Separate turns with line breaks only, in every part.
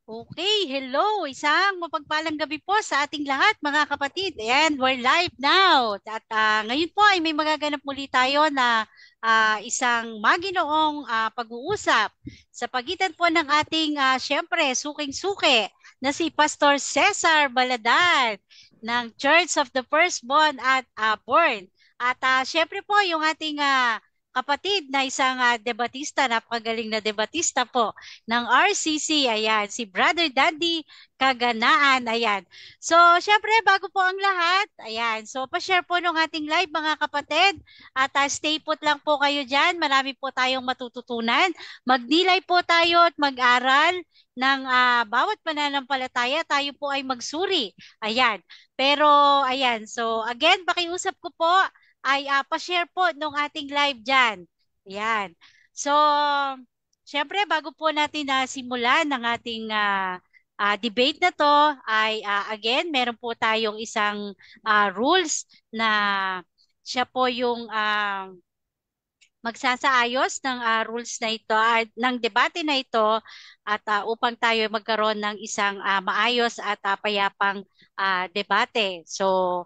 Okay, hello. Isang mapagpalang gabi po sa ating lahat, mga kapatid. And we're live now. At ngayon po ay may magaganap muli tayo na isang maginoong pag-uusap sa pagitan po ng ating, syempre, suking-suki na si Pastor Cesar Baladan ng Church of the Firstborn at Born. At syempre po yung ating kapatid na isang debatista, napakagaling na debatista po ng RCC, ayan, si Brother Daddy Kaganaan, ayan. So, syempre, bago po ang lahat, ayan, so pa-share po ng ating live mga kapatid, at stay put lang po kayo dyan, marami po tayong matututunan, magnilay po tayo at mag-aral ng bawat pananampalataya, tayo po ay magsuri, ayan. Pero, ayan, so again, pakiusap ko po, ay pa-share po nung ating live dyan, ayan. So, siyempre, bago po natin na simulan ng ating debate na to, ay again, meron po tayong isang rules na siya po yung magsasaayos ng rules na ito, ng debate na ito, at upang tayo magkaroon ng isang maayos at payapang debate. So,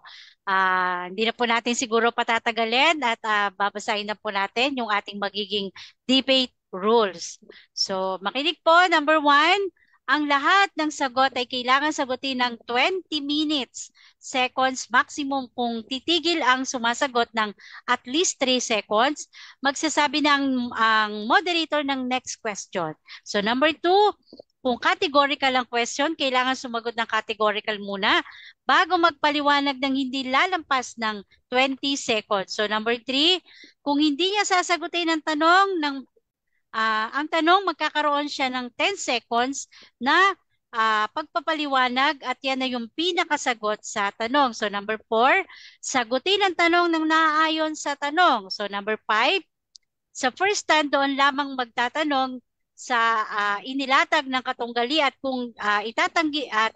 hindi na po natin siguro patatagalin at babasahin na po natin yung ating magiging debate rules. So, makinig po. Number one, ang lahat ng sagot ay kailangan sagutin ng 20 minutes, seconds maximum. Kung titigil ang sumasagot ng at least 3 seconds, magsasabi ng ang moderator ng next question. So number two, kung categorical ang question, kailangan sumagot ng categorical muna bago magpaliwanag ng hindi lalampas ng 20 seconds. So number three, kung hindi niya sasagutin ang tanong ang tanong, magkakaroon siya ng 10 seconds na pagpapaliwanag, at yan na yung pinakasagot sa tanong. So number 4, sagutin ang tanong ng naaayon sa tanong. So number 5, sa first stand doon lamang magtatanong sa inilatag ng katunggali, at kung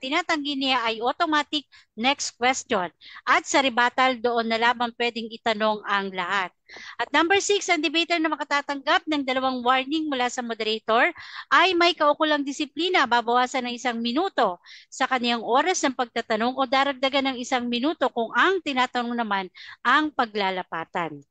tinatanggi niya ay automatic next question. At sa rebuttal doon na lamang pwedeng itanong ang lahat. At number 6, ang debater na makatatanggap ng 2 warning mula sa moderator ay may kaukulang disiplina, babawasan ng 1 minuto sa kaniyang oras ng pagtatanong o daragdagan ng 1 minuto kung ang tinatanong naman ang paglalapatan.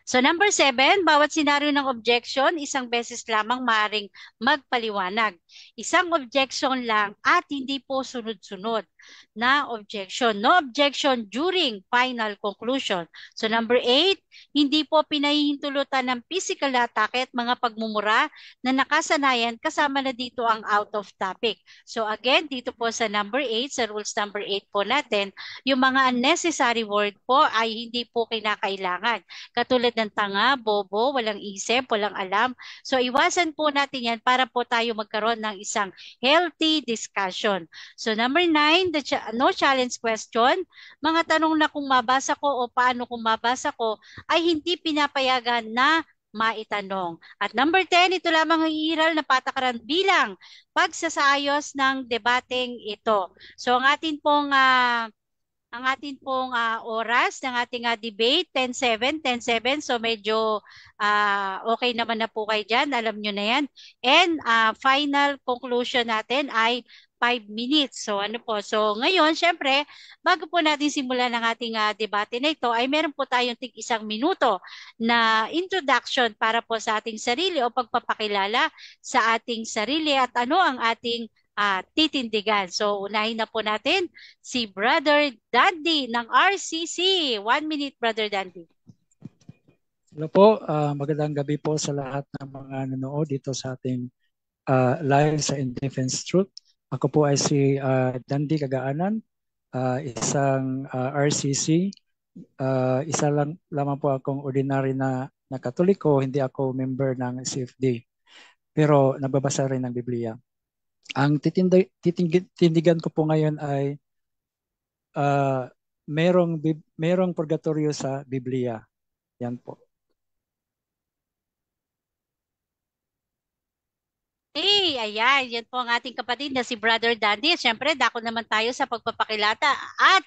So number 7, bawat senaryo ng objection, isang beses lamang maaring magpaliwanag. Isang objection lang at hindi po sunod-sunod na objection. No objection during final conclusion. So number 8, hindi po pinahihintulutan ng physical atake at mga pagmumura na nakasanayan, kasama na dito ang out of topic. So again, dito po sa number 8, sa rules number 8 po natin, yung mga unnecessary word po ay hindi po kinakailangan. Katulad ng tanga, bobo, walang isip, walang alam. So iwasan po natin yan para po tayo magkaroon ng isang healthy discussion. So number 9, no challenge question. Mga tanong na kung mabasa ko o paano kung mabasa ko ay hindi pinapayagan na maitanong. At number 10, ito lamang ang iiral na patakaran bilang pagsasaayos ng debating ito. So ang ating pong oras ng ating debate, 10:07, 10:07. So medyo okay naman na po kayo dyan. Alam nyo na yan. And final conclusion natin ay 5 minutes. So ano po. So ngayon, syempre, bago po natin simulan ng ating debate na ito, ay meron po tayong tig 1 minuto na introduction para po sa ating sarili o pagpapakilala sa ating sarili at ano ang ating titindigan. So unahin na po natin si Brother Dandy ng RCC. 1 minute, Brother Dandy.
Hello po, magandang gabi po sa lahat ng mga nanonood dito sa ating live sa In Defense Truth. Ako po ay si Dandy Kagaanan, isang RCC. Isa lang lamang po akong ordinary na Katoliko, hindi ako member ng CFD. Pero nagbabasa rin ng Biblia. Ang titindigan ko po ngayon ay merong purgatorio sa Biblia. Yan po.
Hey, ayan, yan po ang ating kapatid na si Brother Dandy. Siyempre, dako naman tayo sa pagpapakilata at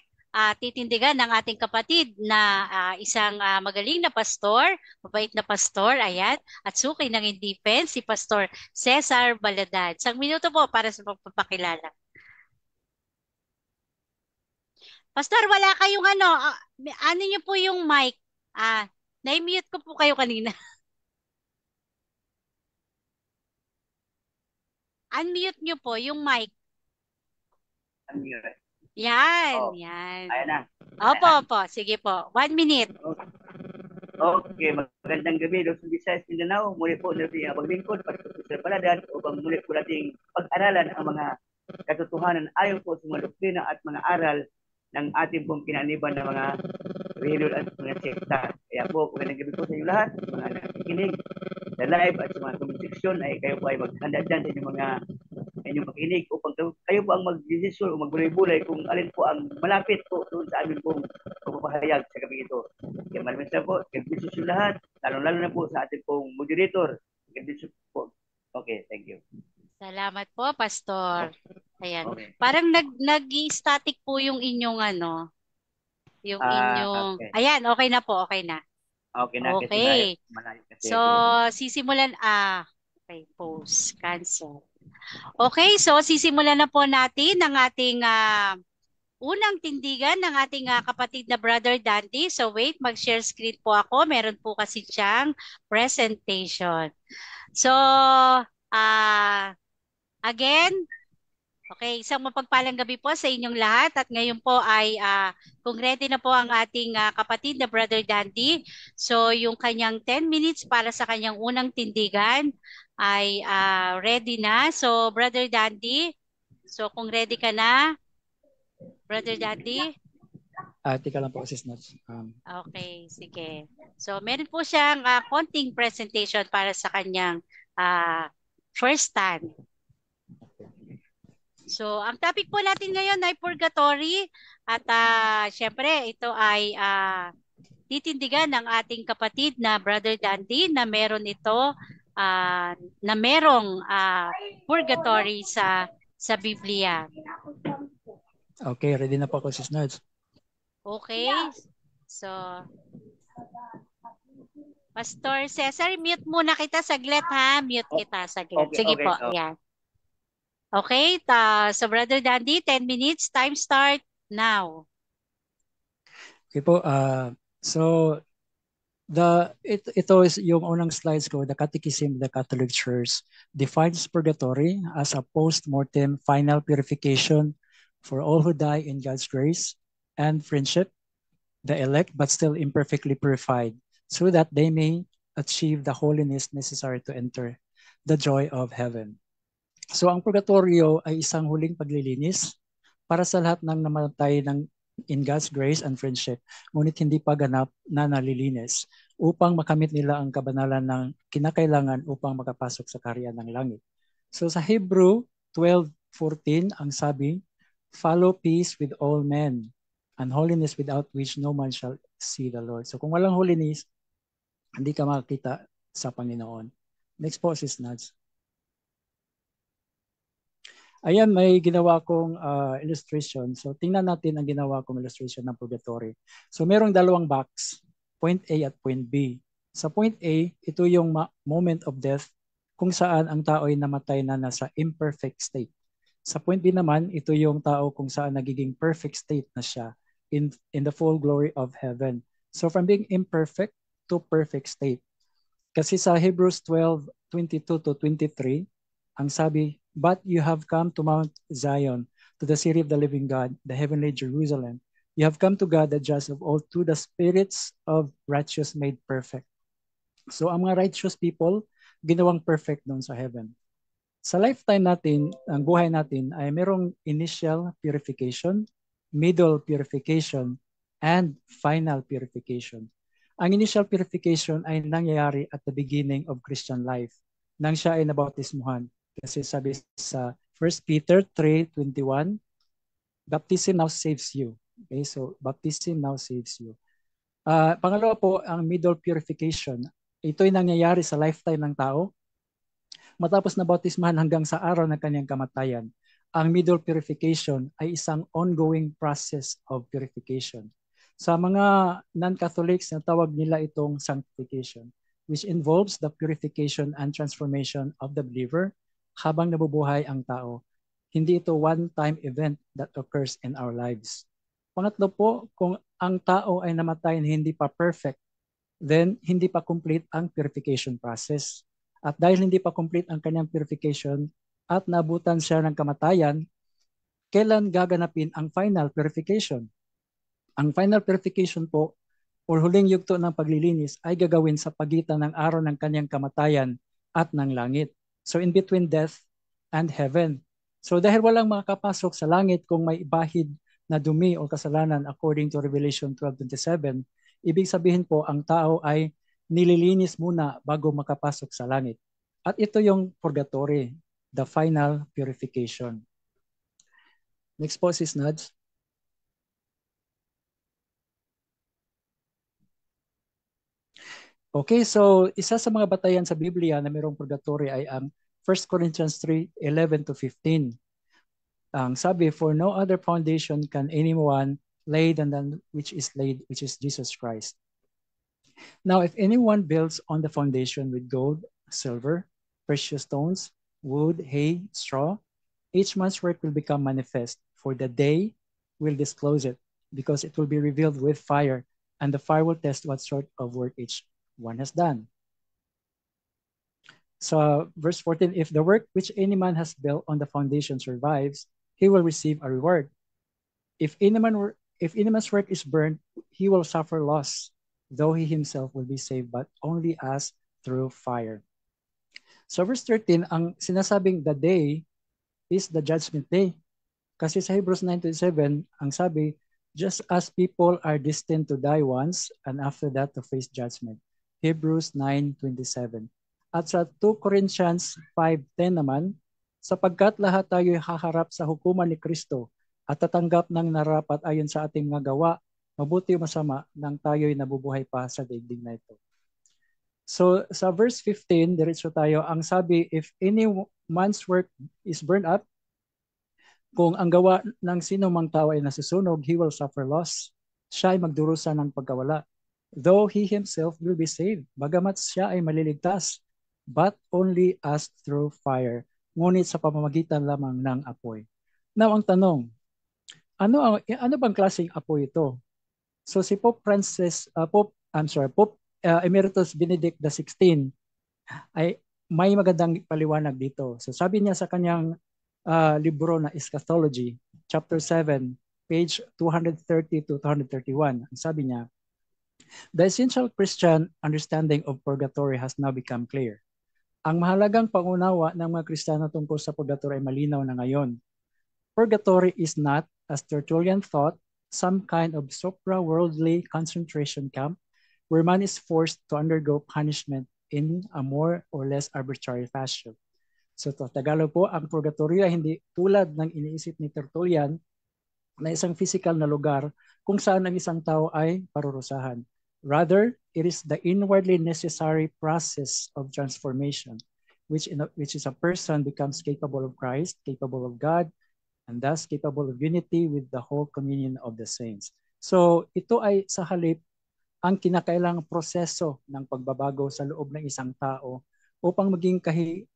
titindigan ng ating kapatid na isang magaling na pastor, mabait na pastor, ayan, at suki ng in-defense, si Pastor Cesar Baladad. Isang minuto po para sa pagpapakilala. Pastor, wala kayong ano niyo po yung mic? Na-mute ko po kayo kanina. Unmute niyo po yung mic.
Unmute.
Yan,
Oh,
yan.
ayan na.
Opo. Sige po. 1 minute.
Okay, magandang gabi, Luzon, Visayas, Mindanao. Muli po natin ang paglingkod, Pastor Paladan, upang muli po nating pag-aralan ang mga katotohanan ayon po sa mga doktrina at mga aral ng ating pong kinaniban ng mga reliyon at mga sekta. Kaya po, magandang gabi po sa inyo lahat, mga nakikinig sa live at sa mga comment section, ay kayo po ay maghanda dyan sa inyong mga inyong pakinig upang kayo po ang mag-decision o magbulay-bulay kung alin po ang malapit po doon sa amin pong pagpapahayag sa gabi ito. Kaya maraming salamat po. Mag-decision lahat, lalo na po sa ating pong moderator. Mag-decision po. Okay, thank you.
Salamat po, Pastor. Ayan.
Okay.
Parang nag-static po yung inyong yung inyong...
Okay.
Ayan, okay na po, okay na.
Okay na.
Okay.
Kasi
So, sisimulan... okay, pause, cancel. Okay, so sisimulan na po natin ang ating unang tindigan ng ating kapatid na Brother Dandy. So wait, mag-share screen po ako. Meron po kasi siyang presentation. So, again, okay, isang mapagpalang gabi po sa inyong lahat. At ngayon po ay kung ready na po ang ating kapatid na Brother Dandy. So yung kanyang 10 minutes para sa kanyang unang tindigan ay ready na. So Brother Dandy, so kung ready ka na, Brother Dandy.
Tika lang po, Sis Nats.
Okay, sige. So meron po siyang konting presentation para sa kanyang first time. So ang topic po natin ngayon ay purgatory at syempre ito ay titindigan ng ating kapatid na Brother Dandy na meron ito na merong purgatory sa Biblia.
Okay, ready na po ako, Sis Nats.
Okay. So Pastor Cesar, mute muna kita saglit ha. Mute kita saglit.
Okay,
Sige
okay,
po.
okay.
Yan. Okay, so Brother Dandy, 10 minutes. Time start now.
Okay po, so ito is yung unang slides ko. The Catechism of the Catholic Church defines purgatory as a post-mortem final purification for all who die in God's grace and friendship, the elect but still imperfectly purified, so that they may achieve the holiness necessary to enter the joy of heaven. So ang purgatorio ay isang huling paglilinis para sa lahat ng namatay in God's grace and friendship, ngunit hindi pa ganap na nalilinis upang makamit nila ang kabanalan ng kinakailangan upang makapasok sa kaharian ng langit. So sa Hebrew 12:14 ang sabi, follow peace with all men and holiness without which no man shall see the Lord. So kung walang holiness, hindi ka makakita sa Panginoon. Next po, Sis Nads. Ayan, may ginawa kong illustration. So tingnan natin ang ginawa kong illustration ng purgatory. So merong dalawang box, point A at point B. Sa point A, ito yung moment of death kung saan ang tao ay namatay na nasa imperfect state. Sa point B naman, ito yung tao kung saan nagiging perfect state na siya in the full glory of heaven. So from being imperfect to perfect state. Kasi sa Hebrews 12:22-23, ang sabi, but you have come to Mount Zion, to the city of the living God, the heavenly Jerusalem. You have come to God, the judge of all, to the spirits of righteous made perfect. So ang mga righteous people, ginawang perfect doon sa heaven. Sa lifetime natin, ang buhay natin ay merong initial purification, middle purification, and final purification. Ang initial purification ay nangyayari at the beginning of Christian life nang siya ay nabautismuhan. Kasi sabi sa 1 Peter 3:21, baptism now saves you. Okay, so baptism now saves you. Pangalawa po, ang middle purification. Ito ay nangyayari sa lifetime ng tao matapos na bautismahan hanggang sa araw ng kanyang kamatayan. ang middle purification ay isang ongoing process of purification. Sa mga non-Catholics, tawag nila itong sanctification, which involves the purification and transformation of the believer habang nabubuhay ang tao. Hindi ito one-time event that occurs in our lives. Pangatlo po, kung ang tao ay namatay na hindi pa perfect, then hindi pa complete ang purification process. At dahil hindi pa complete ang kanyang purification at nabutan siya ng kamatayan, kailan gaganapin ang final purification? Ang final purification po or huling yugto ng paglilinis ay gagawin sa pagitan ng araw ng kanyang kamatayan at ng langit. So in between death and heaven. So dahil walang makakapasok sa langit kung may bahid na dumi o kasalanan according to Revelation 12:27, ibig sabihin po ang tao ay nililinis muna bago makapasok sa langit. At ito yung purgatory, the final purification. Next po, Sis Nads. Okay, so isa sa mga batayan sa Biblia na mayroong purgatory ay ang 1 Corinthians 3:11-15. Ang sabi, for no other foundation can anyone lay than which is laid, which is Jesus Christ. Now, if anyone builds on the foundation with gold, silver, precious stones, wood, hay, straw, each man's work will become manifest, for the day will disclose it, because it will be revealed with fire, and the fire will test what sort of work each one has done. So, verse 14, if the work which any man has built on the foundation survives, he will receive a reward. If any man's work is burned, he will suffer loss, though he himself will be saved, but only as through fire. So verse 13, ang sinasabing the day is the judgment day. Kasi sa Hebrews 9:27, ang sabi, just as people are destined to die once, and after that to face judgment. Hebrews 9:27. At sa 2 Corinthians 5:10 naman, sapagkat lahat tayo haharap sa hukuman ni Kristo at tatanggap ng narapat ayon sa ating mga gawa, mabuti o masama, nang tayo'y nabubuhay pa sa daigdig na ito. So sa verse 15, diretso tayo, ang sabi, if any man's work is burned up, kung ang gawa ng sino mang tao ay nasusunog, he will suffer loss. Siya ay magdurusa ng pagkawala. Though he himself will be saved, bagamat siya ay maliligtas, but only as through fire, ngunit sa pamamagitan lamang ng apoy. Now, ang tanong, ano bang klaseng apoy ito? So si Pope Emeritus Benedict XVI ay may magandang paliwanag dito. So sabi niya sa kanyang libro na Eschatology, chapter 7, page 230-231, ang sabi niya, the essential Christian understanding of purgatory has now become clear. Ang mahalagang pangunawa ng mga Kristiyano tungkol sa purgatory ay malinaw na ngayon. Purgatory is not, as Tertullian thought, some kind of supra-worldly concentration camp where man is forced to undergo punishment in a more or less arbitrary fashion. So to Tagalog po, ang purgatory ay hindi tulad ng iniisip ni Tertullian na isang physical na lugar kung saan ang isang tao ay parurusahan. Rather, it is the inwardly necessary process of transformation, which is a person becomes capable of Christ, capable of God, and thus capable of unity with the whole communion of the saints. So ito ay sa halip ang kinakailangang proseso ng pagbabago sa loob ng isang tao upang maging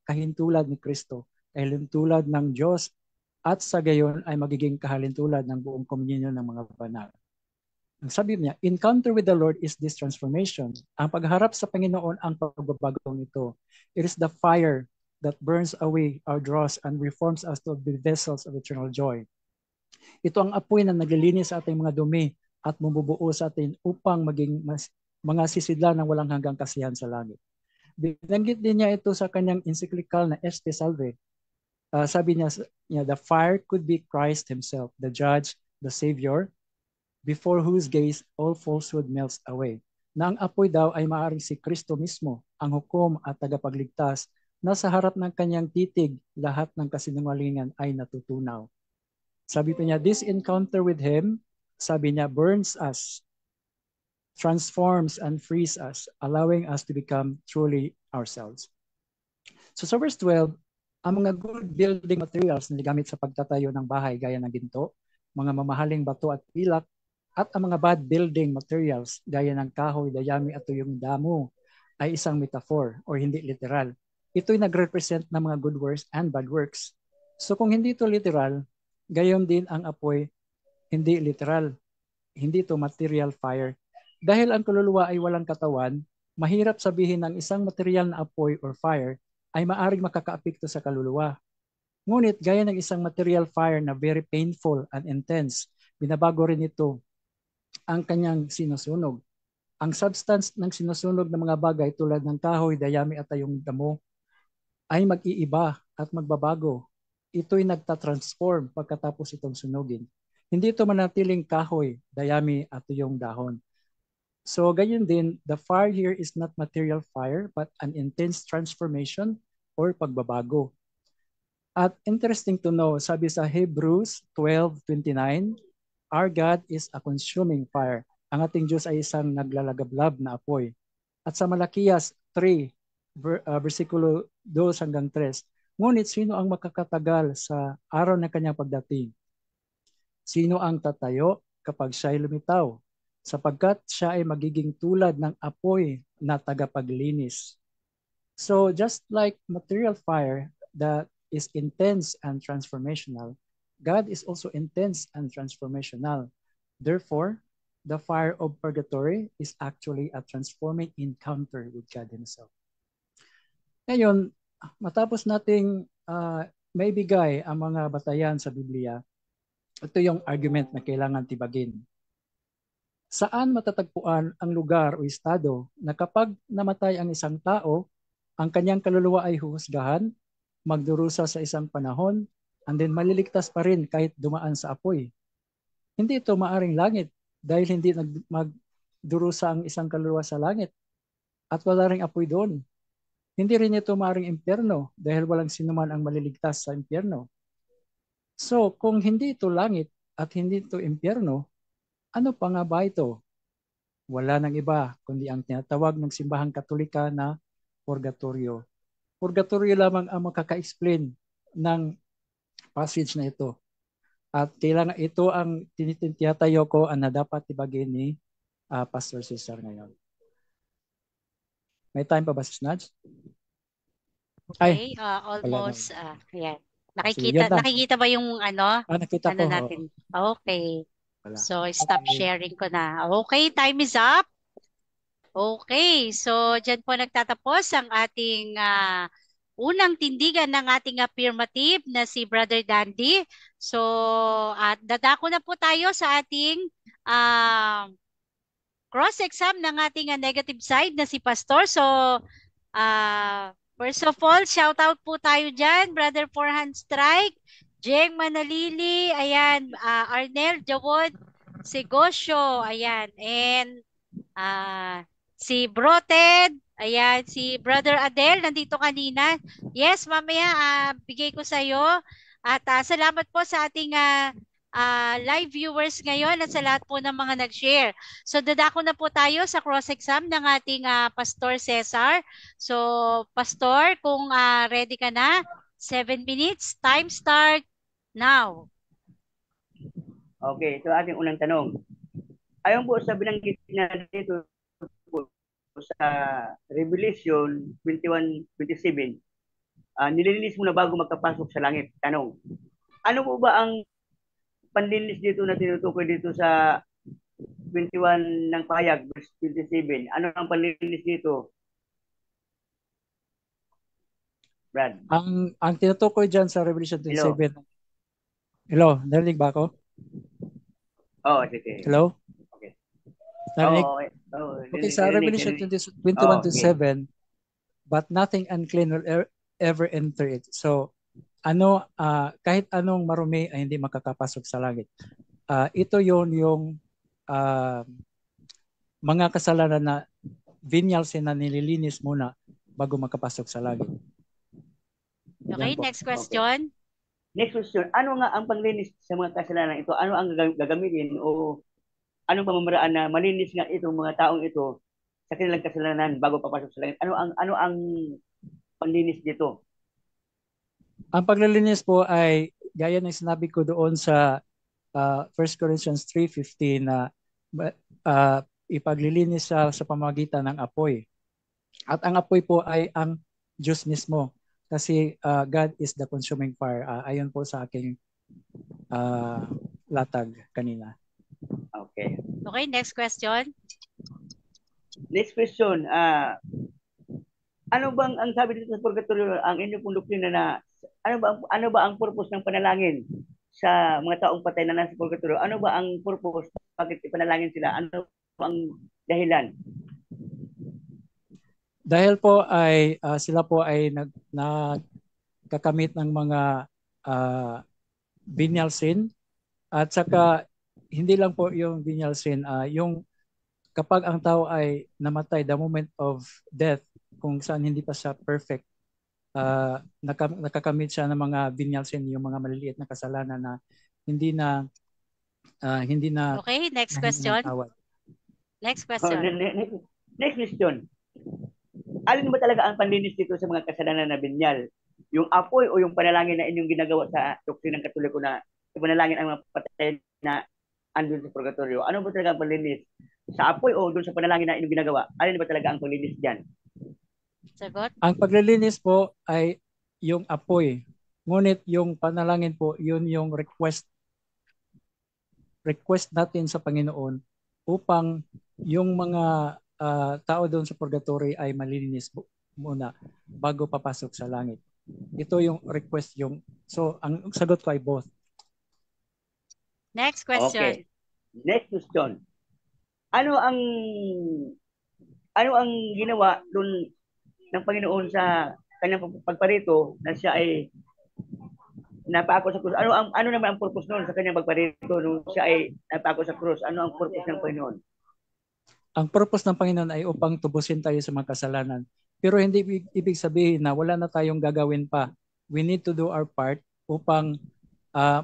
kahintulad ni Kristo, kahintulad ng Diyos, at sa gayon ay magiging kahalintulad ng buong komunyon ng mga banal. Ang sabi niya, encounter with the Lord is this transformation. Ang pagharap sa Panginoon ang pagbabagong ito. It is the fire that burns away our dross and reforms us to be vessels of eternal joy. Ito ang apoy na naglilinis sa ating mga dumi at bumubuo sa atin upang maging mga sisidlan ng walang hanggang kasiyahan sa langit. Binanggit din niya ito sa kanyang encyclical na Este Salve. Sabi niya, the fire could be Christ himself, the judge, the savior, before whose gaze all falsehood melts away. Na ang apoy daw ay maaaring si Kristo mismo, ang hukom at tagapagligtas, na sa harap ng kanyang titig, lahat ng kasinungalingan ay natutunaw. Sabi pa niya, this encounter with him, sabi niya, burns us, transforms and frees us, allowing us to become truly ourselves. So sa verse 12, Ang mga good building materials na gamit sa pagtatayo ng bahay gaya ng ginto, mga mamahaling bato at pilak, at ang mga bad building materials gaya ng kahoy, dayami at tuyong damo ay isang metaphor o hindi literal. Ito'y nag-represent ng mga good works and bad works. So kung hindi ito literal, gayon din ang apoy, hindi literal. Hindi ito material fire. Dahil ang kaluluwa ay walang katawan, mahirap sabihin ng isang material na apoy or fire ay maaring makakaapekto sa kaluluwa. Ngunit gaya ng isang material fire na very painful and intense, binabago rin ito ang kanyang sinusunog. Ang substance ng sinusunog ng mga bagay tulad ng kahoy, dayami at tayong damo ay mag-iiba at magbabago. Ito'y nagtatransform pagkatapos itong sunugin. Hindi ito manatiling kahoy, dayami at tuyong dahon. So ganyan din, the fire here is not material fire but an intense transformation or pagbabago. At interesting to know, sabi sa Hebrews 12:29, our God is a consuming fire. Ang ating Diyos ay isang naglalagablab na apoy. At sa Malakiyas 3, versikulo 2 hanggang 3, ngunit sino ang makakatagal sa araw ng kanyang pagdating? Sino ang tatayo kapag siya'y lumitaw? Sapagkat siya ay magiging tulad ng apoy na tagapaglinis. So just like material fire that is intense and transformational, God is also intense and transformational. Therefore, the fire of purgatory is actually a transforming encounter with God Himself. Ngayon, matapos nating maibigay ang mga batayan sa Biblia, ito yung argument na kailangan tibagin. Saan matatagpuan ang lugar o estado na kapag namatay ang isang tao, ang kanyang kaluluwa ay huhusgahan, magdurusa sa isang panahon, and then maliligtas pa rin kahit dumaan sa apoy? Hindi ito maaring langit dahil hindi magdurusa ang isang kaluluwa sa langit at wala ring apoy doon. Hindi rin ito maaring impyerno dahil walang sinuman ang maliligtas sa impyerno. So kung hindi ito langit at hindi ito impyerno, ano pa nga ba ito? Wala nang iba kundi ang tinatawag ng simbahang Katolika na purgatorio. Purgatorio lamang ang makaka-explain ng passage na ito. At kailangan ito ang tinitiyatayo ko na dapat ibagay ni Pastor Cesar ngayon. May time pa ba si Snatch?
Okay, almost, yan. Nakikita ba yung
nakita ko.
natin? Okay.
Wala.
So, stop sharing ko na. Okay, time is up. Okay, so dyan po nagtatapos ang ating unang tindigan ng ating affirmative na si Brother Dandy. So, at dadako na po tayo sa ating cross-exam ng ating negative side na si Pastor. So, first of all, shout out po tayo dyan, Brother Forehand Strike, Jeng Manalili, ayan, Arnel Jawod Segosyo, ayan, and si Broted, ayan, si Brother Adel, nandito kanina. Yes, mamaya, bigay ko sa'yo. At salamat po sa ating live viewers ngayon at sa lahat po ng mga nag-share. So, dadako na po tayo sa cross-exam ng ating Pastor Cesar. So, Pastor, kung ready ka na, 7 minutes, time start now.
Okay, so ating unang tanong. Ayon po sa binanggit na dito po sa Revelation 21:27, nililinis mo na bago magkapasok sa langit. Tanong, ano po ba ang panlinis dito na tinutukoy dito sa 21 ng pahayag, verse 27? Ano ang panlinis dito? Brad.
Ang tinutukoy dyan sa Revelation 27. Hello, narinig ba ako?
Oo, sige.
Hello?
Okay.
Narinig?
Okay,
sa Revelation 21:7, but nothing unclean will ever enter it. So, kahit anong marumi ay hindi makakapasok sa langit. Ito yung mga kasalanan na vinyalsin na nililinis muna bago makapasok sa langit.
Okay, next question.
Okay. Next question, ano nga ang panglinis sa mga kasalanan ito? Ano ang gagamitin o anong pamamaraan na malinis nga itong mga taong ito sa kanilang kasalanan bago papasok sa langit? Ano ang panlinis dito?
Ang paglilinis po ay gaya ng sinabi ko doon sa 1 Corinthians 3:15 na uh, ipaglilinis sa pamamagitan ng apoy. At ang apoy po ay ang Diyos mismo kasi God is the consuming fire. Ayon po sa aking latag kanina.
Okay.
Okay, next question.
Next question. Ano bang ang sabi dito sa purgatorio, ang inyong pong doktrina na ano ba ang purpose ng panalangin sa mga taong patay na nasa purgatorio? Ano ba ang purpose? Bakit ipanalangin sila? Ano ba ang dahilan?
Dahil po ay sila po ay nagkakamit ng mga venial sin at saka hindi lang po yung venial sin, yung kapag ang tao ay namatay the moment of death, kung saan hindi pa siya perfect, nakakamit siya ng mga venial sin, yung mga maliliit na kasalanan na hindi na
Okay, next question. Next question.
Next question. Alin ba talaga ang panlinis dito sa mga kasalanan na binyal? Yung apoy o yung panalangin na inyong ginagawa sa doktrinang Katoliko na ipanalangin ang mga patay na andun sa purgatorio? Ano ba talaga ang panlinis? Sa apoy o doon sa panalangin na inyong ginagawa? Alin ba talaga ang panlinis dyan?
Sagot?
Ang paglilinis po ay yung apoy. Ngunit yung panalangin po, yun yung request natin sa Panginoon upang yung mga tao doon sa purgatory ay malilinis muna bago papasok sa langit. Ito yung request so ang sagot ko ay both.
Next question.
Okay. Next question. Ano ang ginawa doon ng Panginoon sa kanyang pagparito na siya ay napako sa krus? Ano naman ang purpose noon sa kanyang pagparito nung siya ay napako sa krus? Ano ang purpose ng Panginoon?
Ang purpose ng Panginoon ay upang tubusin tayo sa mga kasalanan. Pero hindi ibig sabihin na wala na tayong gagawin pa. We need to do our part upang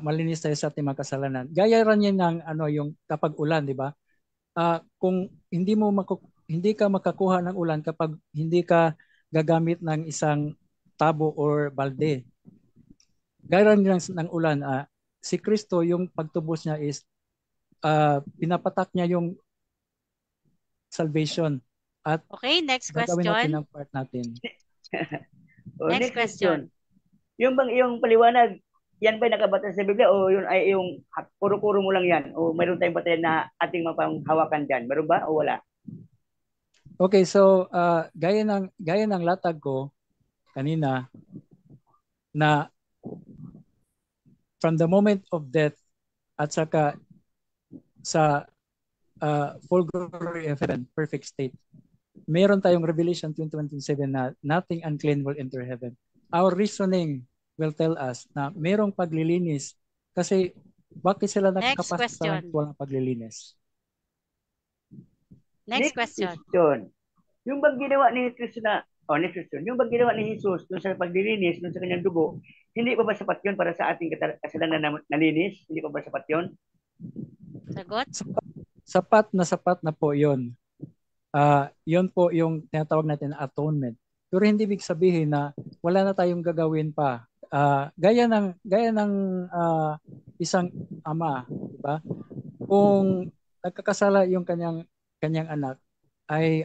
malinis tayo sa ating mga kasalanan. Gaya rin yan ng yung kapag ulan, di ba? Kung hindi ka makakuha ng ulan kapag hindi ka gagamit ng isang tabo or balde. Gaya rin ng ulan, si Kristo, yung pagtubos niya is pinapatak niya yung salvation. At
okay, next question.
Gagawin natin ang part natin.
Next question. Yung bang iyong paliwanag, yan ba nakabata sa Biblia o yun ay yung kuro-kuro mo lang yan? O mayroon tayong batayan na ating mapanghawakan dyan? Meron ba o wala?
Okay, so gaya ng latag ko kanina na from the moment of death at saka sa full glory of heaven, perfect state, meron tayong Revelation 20:27 na nothing unclean will enter heaven. Our reasoning will tell us na merong paglilinis kasi bakit sila nakakapasok sa langit walang paglilinis?
Next question.
Yung bang ginawa ni Kristo next question. Yung bang ginawa ni Jesus dun sa paglilinis, dun sa kanyang dugo, hindi pa ba sapat yun para sa ating kasalanan na nalinis? Hindi pa ba sapat yun?
Sagot?
Sapat na po yun. Yun po yung tinatawag natin na atonement. Pero hindi ibig sabihin na wala na tayong gagawin pa. Gaya ng isang ama, di ba? Kung nagkakasala yung kanyang anak, ay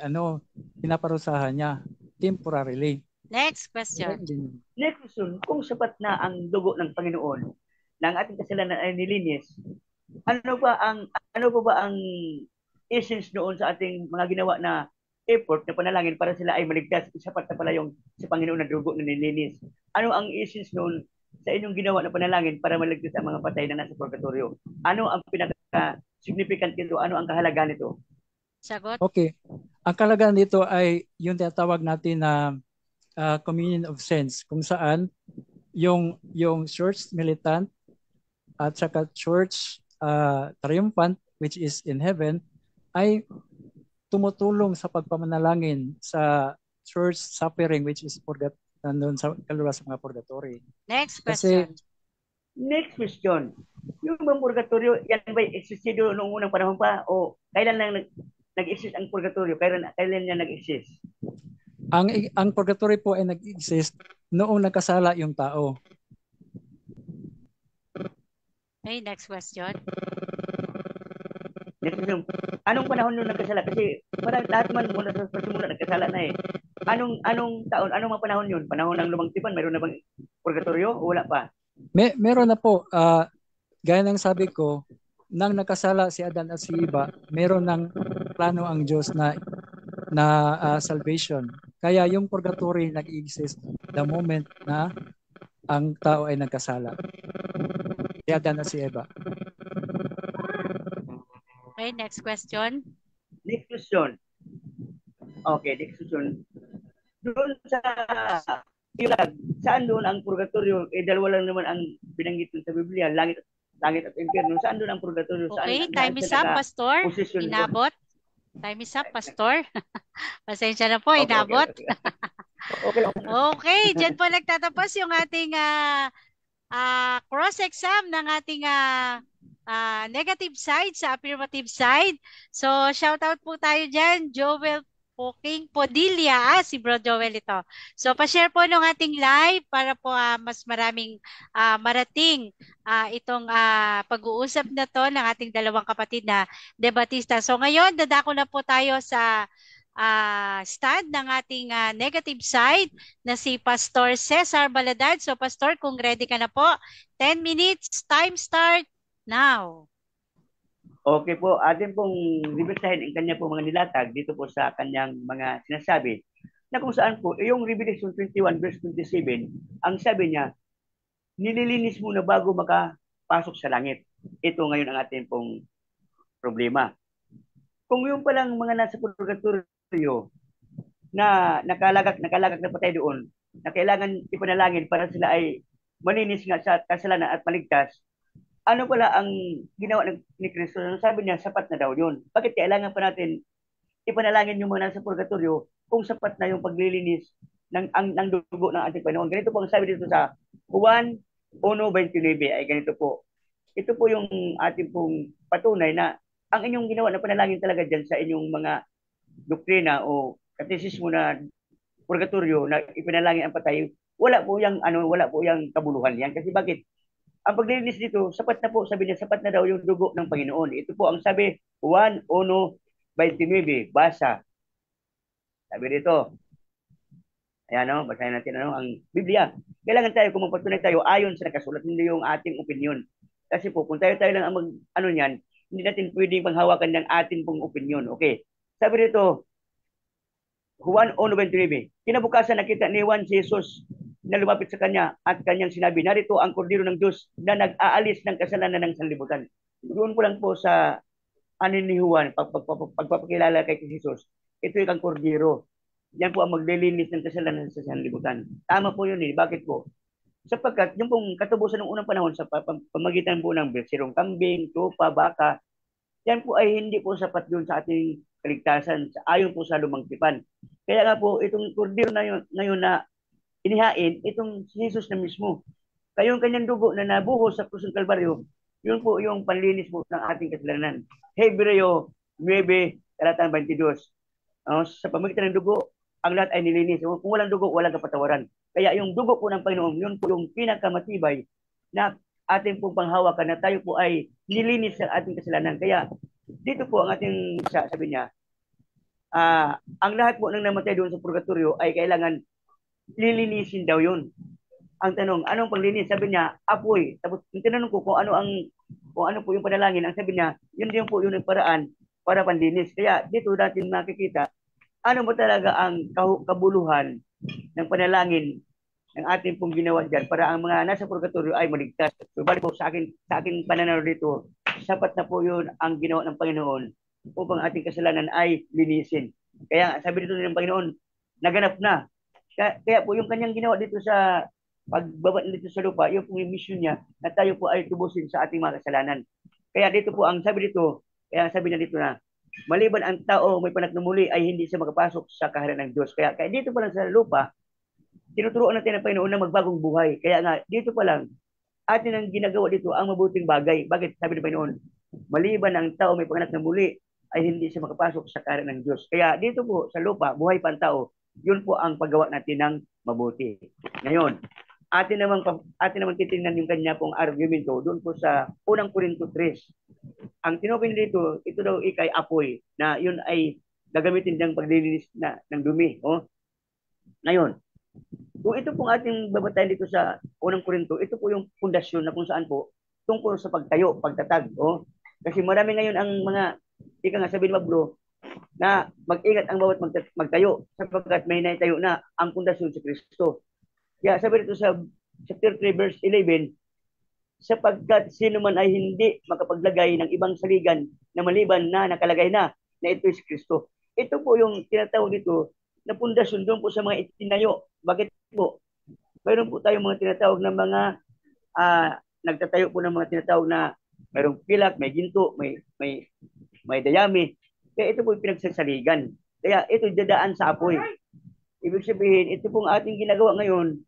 pinaparusahan niya temporarily.
Next question.
Next question, kung sapat na ang dugo ng Panginoon na ang ating kasalanan ay nilinis, ano ba ang essence noon sa ating mga ginawa na effort na panalangin para sila ay maligtas? Sapat na pala yung sa Panginoon na dugo na nilinis. Ano ang essence noon sa inyong ginawa na panalangin para maligtas ang mga patay na nasa purgatorio? Ano ang pinaka-significant nito? Ano ang kahalaga nito?
Sagot?
Okay. Ang kahalagaan dito ay yung tinatawag natin na communion of saints, kung saan yung church militant at saka church triumphant, which is in heaven, ay tumutulong sa pagpamanalangin sa church suffering, which is nandun sa kaluluwa sa mga purgatory.
Next question.
Next question. Yung bang purgatorio, yan ba existido noong unang panahon pa? O kailan lang nag-exist ang purgatorio? Kailan niya nag-exist?
Ang purgatory po ay nag-exist noong nagkasala yung tao.
Okay, next question.
Next question. Anong panahon nung nagkasala? Kasi para lahat man mula sa pasimula nagkasala na eh. Anong taon, anong mga panahon yun? Panahon ng lumang tipan, mayroon na bang purgatorio o wala pa?
Meron na po, gaya ng sabi ko, nang nakasala si Adan at si Eva, meron ng plano ang Diyos na salvation. Kaya yung purgatory nag-exist the moment na ang tao ay nagkasala. Si Adan at si Eva.
Okay, next question.
Next question. Okay, next question. Doon sa ilag, saan doon ang purgatorio? Eh, dalawa lang naman ang binanggit sa Biblia, langit at impyerno. Saan doon ang purgatorio?
Okay, time is up, Pastor. Inabot. Time is up, Pastor. Pasensya na po, inabot.
Okay.
Okay, dyan po nagtatapos yung ating cross-exam ng ating negative side sa affirmative side. So, shout out po tayo dyan, Joel Poking Podilla, si Bro Joel ito. So, pa-share po ng ating live para po mas maraming marating itong pag-uusap na to ng ating dalawang kapatid na debatista. So, ngayon, dadako na po tayo sa stand ng ating negative side na si Pastor Cesar Baladad. So, Pastor, kung ready ka na po, 10 minutes, time start now.
Okay po, atin pong libretahin ang kanya po mga nilatag dito po sa kanyang mga sinasabi na kung saan po, yung Revelation 21 verse 27, ang sabi niya, nililinis muna bago makapasok sa langit. Ito ngayon ang ating pong problema. Kung yung palang mga nasa purgatorio na nakalagak na patay doon, na kailangan ipanalangin para sila ay malinis nga sa kasalanan at maligtas, ano pala ang ginawa ni Kristo? Sabi niya, sapat na daw yun. Bakit kailangan pa natin ipanalangin yung mga nasa purgatorio kung sapat na yung paglilinis ng dugo ng ating Panginoon? Ganito po ang sabi dito sa Juan 1:29 ay ganito po. Ito po yung ating pong patunay na ang inyong ginawa na panalangin talaga dyan sa inyong mga doktrina o katisismo na purgatorio na ipinalangin ang patay, wala po yung kabuluhan yan. Kasi bakit? Ang paglilinis dito, sapat na po, sabi niya, sapat na daw yung dugo ng Panginoon. Ito po ang sabi, Juan 1:29, basa. Sabi dito, ayan o, basahin natin ang Biblia. Kailangan tayo, kung magpatunay tayo, ayon sa nakasulat, hindi yung ating opinion. Kasi po, kung tayo lang ang niyan, hindi natin pwedeng panghawakan ng ating pong opinion. Okay. Sabi dito, Juan 1:29, kinabukasan nakita ni Juan si Jesus na lumapit sa kanya at kanyang sinabi, narito ang kordero ng Diyos na nag-aalis ng kasalanan ng sanlibutan. Doon po lang po sa anin ni Juan, pagpapakilala kay Jesus, ito yung ang kordero. Yan po ang maglilinis ng kasalanan sa sanlibutan. Tama po yun eh. Bakit po? Sapagkat yung pong katubusan ng unang panahon sa pamagitan po ng bersirong kambing, tupa, baka, yan po ay hindi po sapat doon sa ating kaligtasan ayon po sa lumang tipan. Kaya nga po, itong kordero na ngayon na inihain, itong si Jesus na mismo. Kaya yung kanyang dugo na nabuhos sa krus ng Kalbaryo, yun po yung panlinis po ng ating kasalanan. Hebreo 9, talatang 22. Sa pamagitan ng dugo, ang lahat ay nilinis. Kung walang dugo, walang kapatawaran. Kaya yung dugo po ng Panginoon, yun po yung pinakamatibay na ating pong panghawakan na tayo po ay nilinis sa ating kasalanan. Kaya dito po ang ating sabi niya, ang lahat po ng namatay doon sa purgatorio ay kailangan lilinisin daw yun. Ang tanong, anong paglinis? Sabi niya, apoy. Tapos tinanong ko kung ano po yung panalangin. Ang sabi niya, yun din po yung paraan para panlinis. Kaya dito natin makikita, ano ba talaga ang kabuluhan ng panalangin ng ating pong ginawa dyan para ang mga nasa purgatorio ay maligtas. So bali po sa aking pananaw dito, sapat na po yun ang ginawa ng Panginoon upang ating kasalanan ay linisin. Kaya sabi dito ng Panginoon, naganap na. Kaya po yung kanyang ginawa dito sa pagbaba dito sa lupa, yung po yung mission niya na tayo po ay tubusin sa ating mga kasalanan. Kaya dito po ang sabi dito, kaya sabi na dito na, maliban ang tao may panagmumuli ay hindi siya makapasok sa kaharian ng Diyos. Kaya dito pa lang sa lupa, tinuturuan natin ang Panginoon na magbagong buhay. Kaya nga, dito pa lang, atin ang ginagawa dito ang mabuting bagay. Bakit? Sabi ng Panginoon, maliban ang tao may panganak na muli ay hindi siya makapasok sa kaharian ng Diyos. Kaya dito po sa lupa, buhay pa ang tao, yun po ang paggawa natin ng mabuti. Ngayon, atin naman titingnan yung kanya pong argumento doon po sa unang Korinto 3. Ang tinukoy dito, ito daw ikay apoy na yun ay gagamitin diyang paglilinis ng dumi. Oh. Ngayon, kung ito pong ating babatayin dito sa unang Korinto, ito po yung pundasyon na kung saan po tungkol sa pagtayo, pagtatag. Oh. Kasi marami ngayon ang mga, ika nga sabihin Pablo, na mag-ingat ang bawat magtayo sapagkat may naitayo na ang pundasyon sa Kristo. Kaya sabi dito sa chapter 3 verse 11, sapagkat sino man ay hindi makapaglagay ng ibang saligan na maliban na nakalagay na ito is Kristo. Ito po yung tinatawag dito na pundasyon doon po sa mga itinayo. Bakit po? Mayroon po tayong mga tinatawag na mga nagtatayo po ng mga tinatawag na mayroong pilak, may ginto, may dayami. Kaya ito po yung pinagsasaligan. Kaya ito dadaan sa apoy. Ibig sabihin, ito pong ating ginagawa ngayon,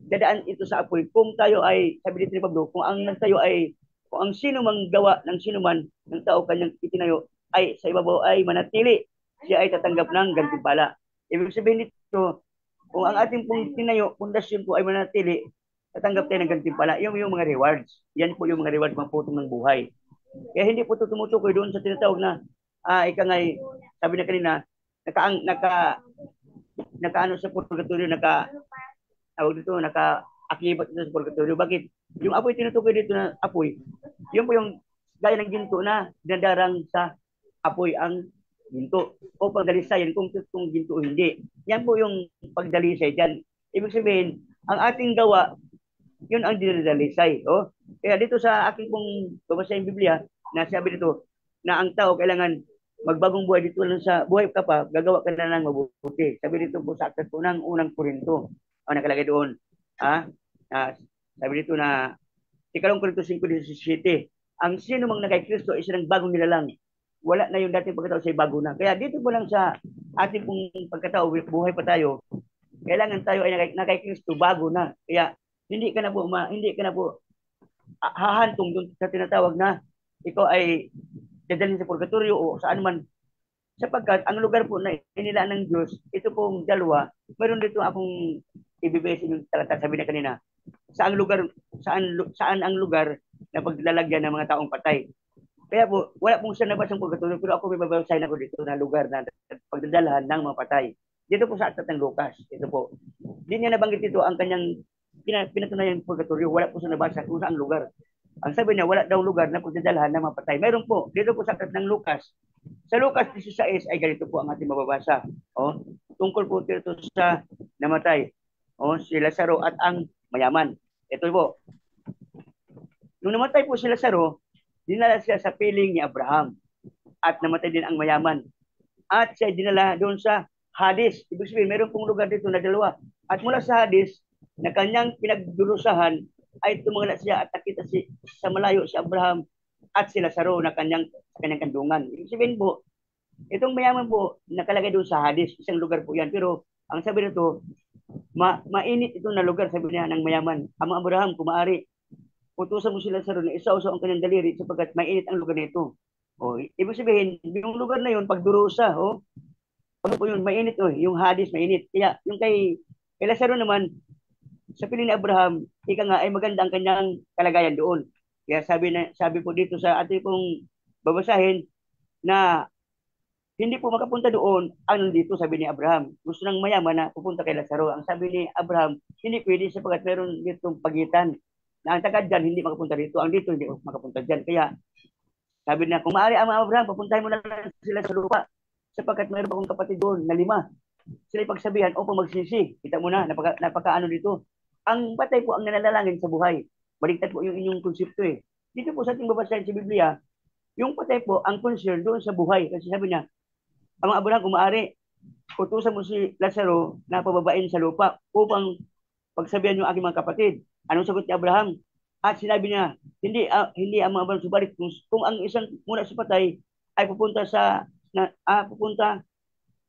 dadaan ito sa apoy. Kung tayo ay, sabi dito ni Pablo, kung ang sino mang gawa ng sino man ng tao kanyang itinayo ay sa ibabaw ay manatili, siya ay tatanggap ng gantimpala. Ibig sabihin nito, kung ang ating pong tinayo, pundasyon po ay manatili, tatanggap tayo ng gantimpala. Yung mga rewards. Yan po yung mga rewards mga putong ng buhay. Kaya hindi po ito tumutukoy doon sa tinatawag na ika nga'y, sabi na kanina, nakaano sa purgatorio, naka-akibat sa purgatorio. Bakit? Yung apoy tinutukoy dito na apoy, yun po yung gaya ng ginto na dinadarang sa apoy ang ginto. O pagdalisay, kung ginto o hindi. Yan po yung pagdalisay dyan. Ibig sabihin, ang ating gawa, yun ang dinadalisay. Oh? Kaya dito sa aking pong babasa yung Biblia, na sabi dito, na ang tao kailangan magbagong buhay dito lang sa buhay ka pa, gagawa ka na ng mabuti. Sabi dito po sa aklat po ng unang Korinto. Nakalagay doon. Sabi dito na, ikalawang Korinto 5:17, ang sino mang nakay Kristo ay isang bagong nilalang. Wala na yung dating pagkatao sa bago na. Kaya dito po lang sa ating pong pagkatao, buhay pa tayo, kailangan tayo ay nakay Kristo, bago na. Kaya hindi ka na po hahantong doon sa tinatawag na ikaw ay dadalhin sa purgatorio o saan man, sapagkat ang lugar po na inilaan ng Diyos, ito pong dalawa, meron dito akong ibibigay yung talata, sabi na kanina, saan ang lugar na paglalagyan ng mga taong patay. Kaya po, wala pong sinabas ng purgatorio, pero ako may babasahin ako dito na lugar na pagdadalahan ng mga patay. Dito po sa aklat ng Lucas, ito po. Hindi niya nabanggit dito ang kanyang pinatunayan ng purgatorio, wala po sa nabasa kung saan lugar. Ang sabi niya, wala daw lugar na pagdadalhan ng mga patay. Mayroon po, dito po sa aklat ng Lucas. Sa Lucas 16 ay ganito po ang ating mababasa. Tungkol po dito sa namatay. Si Lazaro at ang mayaman. Ito po. Nung namatay po si Lazaro, dinala siya sa piling ni Abraham. At namatay din ang mayaman. At siya dinala doon sa Hades. Ibig sabihin, mayroon pong lugar dito na dalawa. At mula sa Hades, na kanyang pinagdurusahan, ay tumangala siya at nakita sa malayo si Abraham at si Lazaro na kanyang kandungan. Ibig sabihin po, itong mayaman po, nakalagay doon sa Hades, isang lugar po yan. Pero ang sabi nito, mainit ito na lugar, sabi niya ng mayaman. Amang Abraham, kung maaari, utusan mo si Lazaro na isa-usa ang kanyang daliri sapagkat mainit ang lugar nito. Ibig sabihin, yung lugar na yun, pagdurusa, ano po yun, mainit, yung Hades, mainit. Kaya yung kay Lazaro naman, sa piling ni Abraham, ika nga ay maganda ang kanyang kalagayan doon. Kaya sabi po dito sa ating pong babasahin na hindi po makapunta doon ang nandito, sabi ni Abraham. Gusto ng mayaman na pupunta kay Lazaro. Ang sabi ni Abraham, hindi pwede sapagkat meron ditong pagitan na ang tagad dyan hindi makapunta dito, ang dito hindi makapunta dyan. Kaya sabi niya, kung maaari ang Abraham, papuntahin mo na lang sila sa lupa sapagkat meron pa akong kapatid doon na 5. Sila pagsabihan, opo magsisi. Kita mo na, napakaano dito. Ang patay po ang nananalangin sa buhay. Baliktad po yung inyong konsepto eh. Dito po sa ating babasahin sa Biblia, yung patay po ang concern doon sa buhay. Kasi sabi niya, ang Abraham, kung maaari, utusan mo si Lazaro na pababain sa lupa upang pagsabihan yung aking mga kapatid. Anong sagot ni Abraham? At sinabi niya, hindi ang mga Abraham subalit kung ang isang muna sa patay ay pupunta sa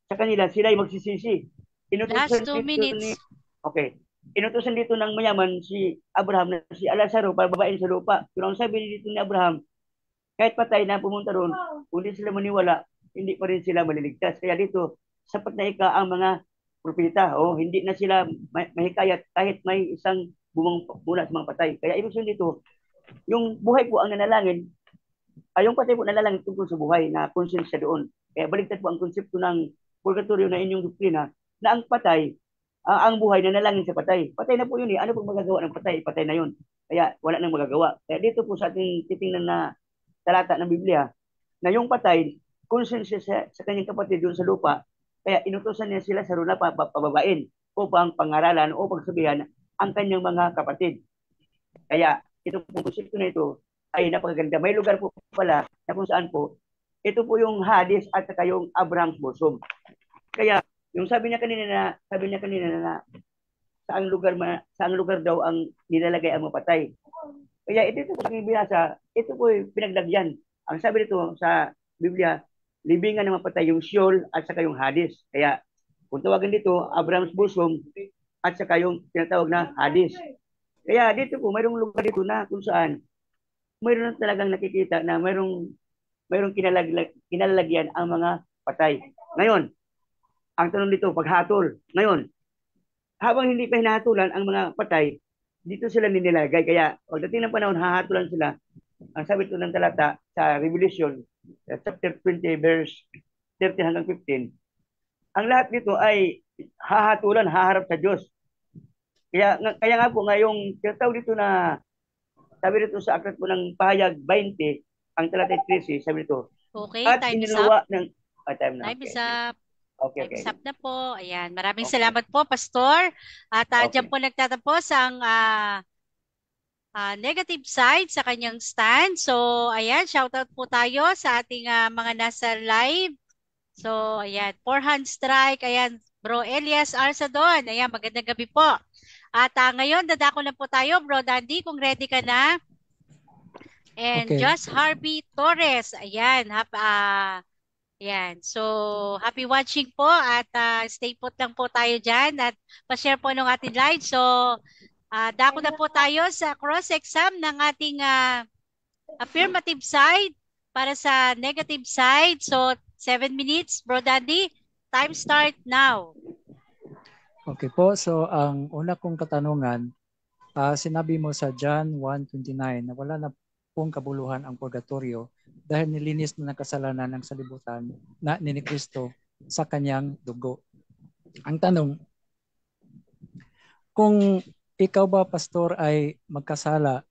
kanila, sila ay magsisisi.
Last 2 minutes.
Okay. Inutusan dito ng mayaman si Abraham na si Lazaro para babain sa lupa. Pero ang sabi dito ni Abraham, kahit patay na pumunta roon, kung hindi sila maniwala, hindi pa rin sila maliligtas. Kaya dito, sapat na ang mga propeta. Hindi na sila mahikayat kahit may isang mula sa mga patay. Kaya ibig sabihin dito, yung buhay po ang nanalangin, yung patay po nanalangin tungkol sa buhay na konsensya doon. Kaya baliktad po ang konsepto ng purgatorio na inyong doktrina na ang patay, ang buhay nanalangin sa patay. Patay na po yun eh. Ano pong magagawa ng patay? Patay na yun. Kaya wala nang magagawa. Kaya dito po sa ating titingnan na talata ng Biblia, na yung patay, konsensya sa kanyang kapatid doon sa lupa, kaya inutusan niya sila sa runa pababain upang pangaralan o pagsabihan ang kanyang mga kapatid. Kaya ito po konsepto na ito ay napakaganda. May lugar po pala na kung saan po, ito po yung Hades at saka yung Abraham's bosom. Kaya yung sabi niya kanina na saang lugar daw ang nilalagay ang mapatay. Kaya ito po sa binasa, ito po pinagdagyan. Ang sabi dito sa Biblia, libingan ng mapatay yung Sheol at saka yung Hades. Kaya kung tawagan dito, Abraham's bosom at saka yung tinatawag na Hades. Kaya dito po, mayroong lugar dito na kung saan mayroon talagang nakikita na mayroong kinalalagyan ang mga patay. Ngayon, ang tanong dito, paghatol. Ngayon, habang hindi pa hinahatulan ang mga patay, dito sila ninilagay. Kaya pagdating ng panahon, hahatulan sila. Ang sabi ito ng talata sa Revelation, chapter 20, verse 13 hanggang 15, ang lahat dito ay hahatulan, haharap sa Diyos. Kaya nga po, ngayong tinatawag dito na, sabi dito sa aklat po ng Pahayag 20, ang talata 13, sabi dito,
Okay,
at
time is
iniluwa
up.
ng, time na,
Time is
okay.
up.
Okay,
Time is
okay.
up na po. Ayan, maraming
Okay.
salamat po, Pastor. At
Okay.
dyan po nagtatapos ang negative side sa kanyang stand. So, ayan, shoutout po tayo sa ating mga nasa live. So, ayan, 4-hand strike. Ayan, Bro Elias Arsadon. Ayan, magandang gabi po. At ngayon, dadako na po tayo, Bro Dandy, kung ready ka na. And
Okay.
Josh Harvey Torres. Ayan, ayan. So, happy watching po at stay put lang po tayo dyan at pa-share po ng ating live. So, dako na po tayo sa cross-exam ng ating affirmative side para sa negative side. So, 7 minutes, Bro Daddy. Time start now.
Okay po. So, ang una kong katanungan, sinabi mo sa John 1:29 na wala na pong kabuluhan ang purgatorio dahil nilinis na ng kasalanan ng salibutan na ni Kristo sa kanyang dugo. Ang tanong, kung ikaw ba, Pastor, ay magkasala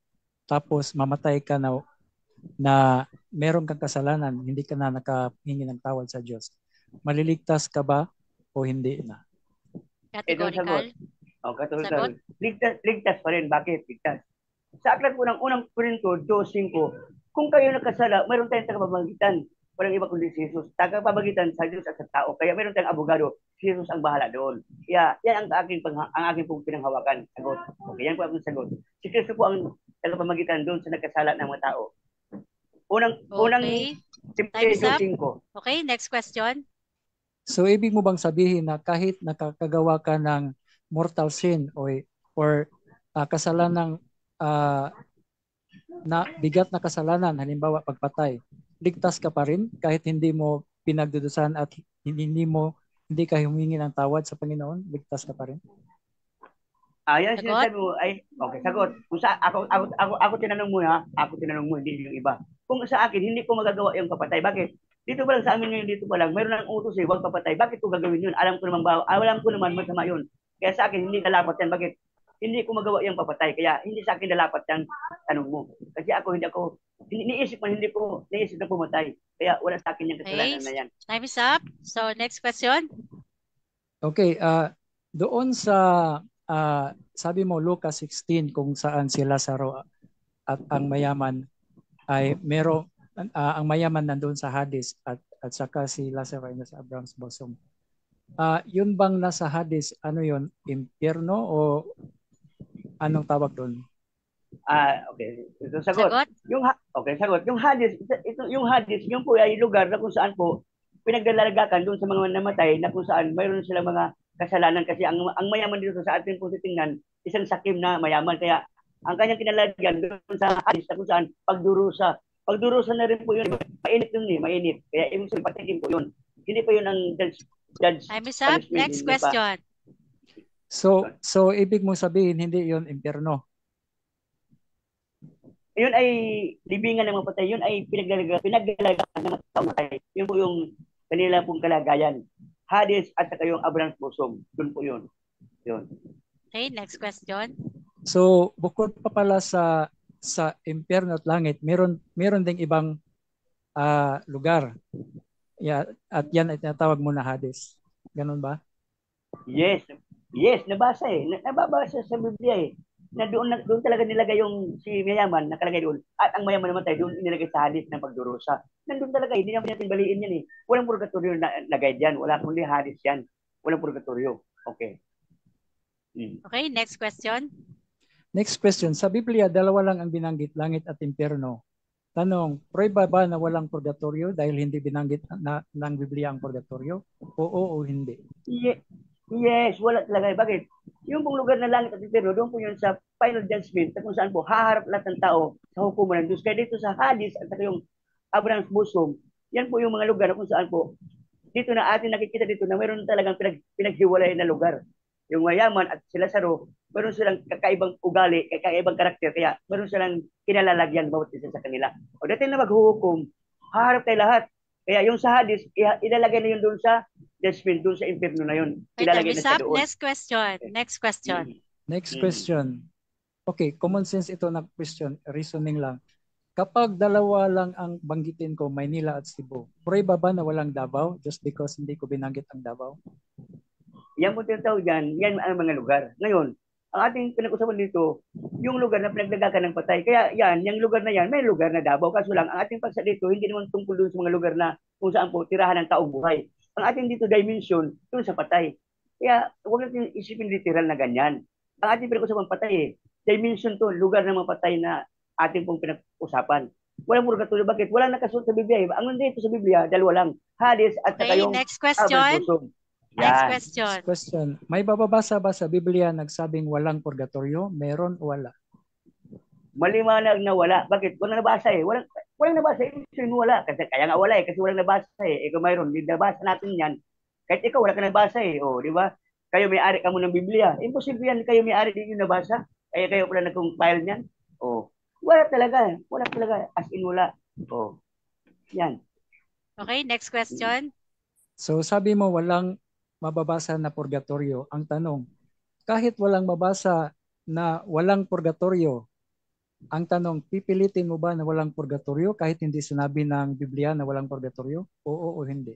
tapos mamatay ka na meron kang kasalanan, hindi ka na nakahingi ng tawad sa Diyos, maliligtas ka ba o hindi na?
Categorical.
Categorical. Ligtas pa rin. Bakit? Ligtas. Sa aklat po ng unang Korinto 2:5, kung kayo nakasala, mayroon tayong tagapamagitan. Walang iba kundi si Jesus. Tagapamagitan sa Diyos at sa tao. Kaya mayroon tayong abogado. Si Jesus ang bahala doon. Kaya yan ang aking pong pinanghawakan. Sagot. Okay, yan po ang sagot. Si Kristo po ang tagapamagitan doon sa nagkasala ng mga tao. Unang
Time is up.
2:5.
Okay, next question.
So, ibig mo bang sabihin na kahit nakakagawa ka ng mortal sin or kasalanang na bigat na kasalanan, halimbawa pagpatay, ligtas ka pa rin kahit hindi mo pinagdudusan at hindi ka humingi ng tawad sa Panginoon, ligtas ka pa rin?
Yan sinasabi mo ay okay, sagot. Kung ako tinanong mo hindi yung iba. Kung sa akin hindi ko magagawa yung papatay, bakit? Dito pa lang sa amin ngayon, dito pa lang mayroon ng utos huwag papatay. Bakit ko gagawin yun? Alam ko naman masama yun. Kaya sa akin hindi dalapat yan. Bakit? Hindi ko magawa yung papatay. Kaya hindi sa akin dalapat yan tanong mo. Kasi iniisip na pumatay. Kaya wala sa akin yung kasalanan na yan.
Time is up. So next question.
Okay, doon sa sabi mo Lucas 16 kung saan si Lazaro at ang mayaman ay ang mayaman nandoon sa Hades at saka si Lazaro ay nasa Abraham's bosom. Yun bang nasa Hades, ano yun? Impyerno o anong tawag doon?
Okay. Ito sagot. Sagot. Yung Hades, yung po ay lugar na kung saan po pinaglalagakan doon sa mga namatay na kung saan mayroon silang mga kasalanan kasi ang mayaman dito sa atin kung titingnan, isang sakim na mayaman. Kaya ang kanyang kinalagyan doon sa Hades na kung saan pagdurusa na rin po yun. Mainit yun mainit. Kaya ibig sabihin patikim po yun. Hindi pa yun ang judge.
Time is up. Next question.
So ibig mong sabihin, hindi yon impyerno.
Yun ay libingan ng mga patay. Yun ay pinaglalagaan ng mga taong patay. Yun po yung kanila pong kalagayan. Hades at saka yung Abraham's bosom. Doon po yun. Yun.
Okay, next question.
So bukod pa pala sa impyerno at langit, meron ding ibang lugar. Yeah, at yan ay tinatawag mo na Hades. Ganun ba?
Yes. Yes, nabasa eh. Nababasa sa Biblia eh. Na doon talaga nilagay yung si mayaman, nakalagay doon. At ang mayaman naman tayo, doon nilagay sa Hades ng pagdurusa. Nandun talaga, hindi naman natin baliin yan eh. Walang purgatorio na lagay dyan. Wala kundi Hades yan. Walang purgatorio. Okay.
Okay, next question.
Next question. Sa Biblia, dalawa lang ang binanggit, langit at impyerno. Tanong, prueba ba na walang purgatorio dahil hindi binanggit ng Biblia ang purgatorio? Oo o hindi?
Yes, wala talaga. Bakit? Yung pong lugar na langit at impyerno, doon po yun sa final judgment, kung saan po haharap lahat ng tao sa hukuman ng Diyos. Kaya dito sa Hades at yung Abraham's bosom, yan po yung mga lugar kung saan po dito na atin nakikita dito na mayroon talagang pinaghiwalay na lugar. Yung mayaman at si Lazaro, mayroon silang kakaibang ugali, kakaibang karakter, kaya mayroon silang kinalalagyan bawat isa sa kanila. O dati na maghuhukom, haharap tayo lahat. Kaya yung sa Hades, ilalagay na yun doon sa judgment, doon sa impyerno na yun. Ilalagay na siya doon.
Next question. Next question.
Next question. Okay, common sense ito na question, reasoning lang. Kapag dalawa lang ang banggitin ko, Maynila at Cebu, prueba ba na walang Davao just because hindi ko binanggit ang Davao?
Yan po tinatawag yan, yan ang mga lugar. Ngayon, ang ating pinag-usapan dito, yung lugar na pinaglagakan ng patay. Kaya yan, yung lugar na yan, may lugar na Davao. Kaso lang, ang ating pagsa dito, hindi naman tungkol doon sa mga lugar na kung saan po tirahan ng taong buhay. Ang ating dito dimension, doon sa patay. Kaya huwag natin isipin literal na ganyan. Ang ating pinag-usapan patay eh. Dimension to, lugar ng mga patay na ating pong pinag-usapan. Walang purgatorio. Bakit? Walang nakasuot sa Biblia eh. Ang nandito sa Biblia, dalawa lang. Hades at saka yung
next question. Next question.
Next question. May bababasa ba sa Biblia nagsabing walang purgatorio? Meron o wala?
Maliwanag na wala. Bakit? Walang nabasa eh. Walang nabasa eh. Wala. Kasi, kaya nga wala eh. Kasi walang nabasa eh. Ikaw mayroon. Nabasa natin yan. Kahit ikaw wala ka nabasa eh. O, di ba? Kayo may-ari ka mo ng Biblia. Imposible yan. Kayo may-ari din yung nabasa. Kaya kayo pala nag-compile niyan. O, wala talaga. Wala talaga. As in wala. O, yan.
Okay, next question.
So sabi mo walang mababasa na purgatorio. Ang tanong, kahit walang mabasa na walang purgatorio, ang tanong, pipilitin mo ba na walang purgatorio kahit hindi sinabi ng Biblia na walang purgatorio? Oo o hindi?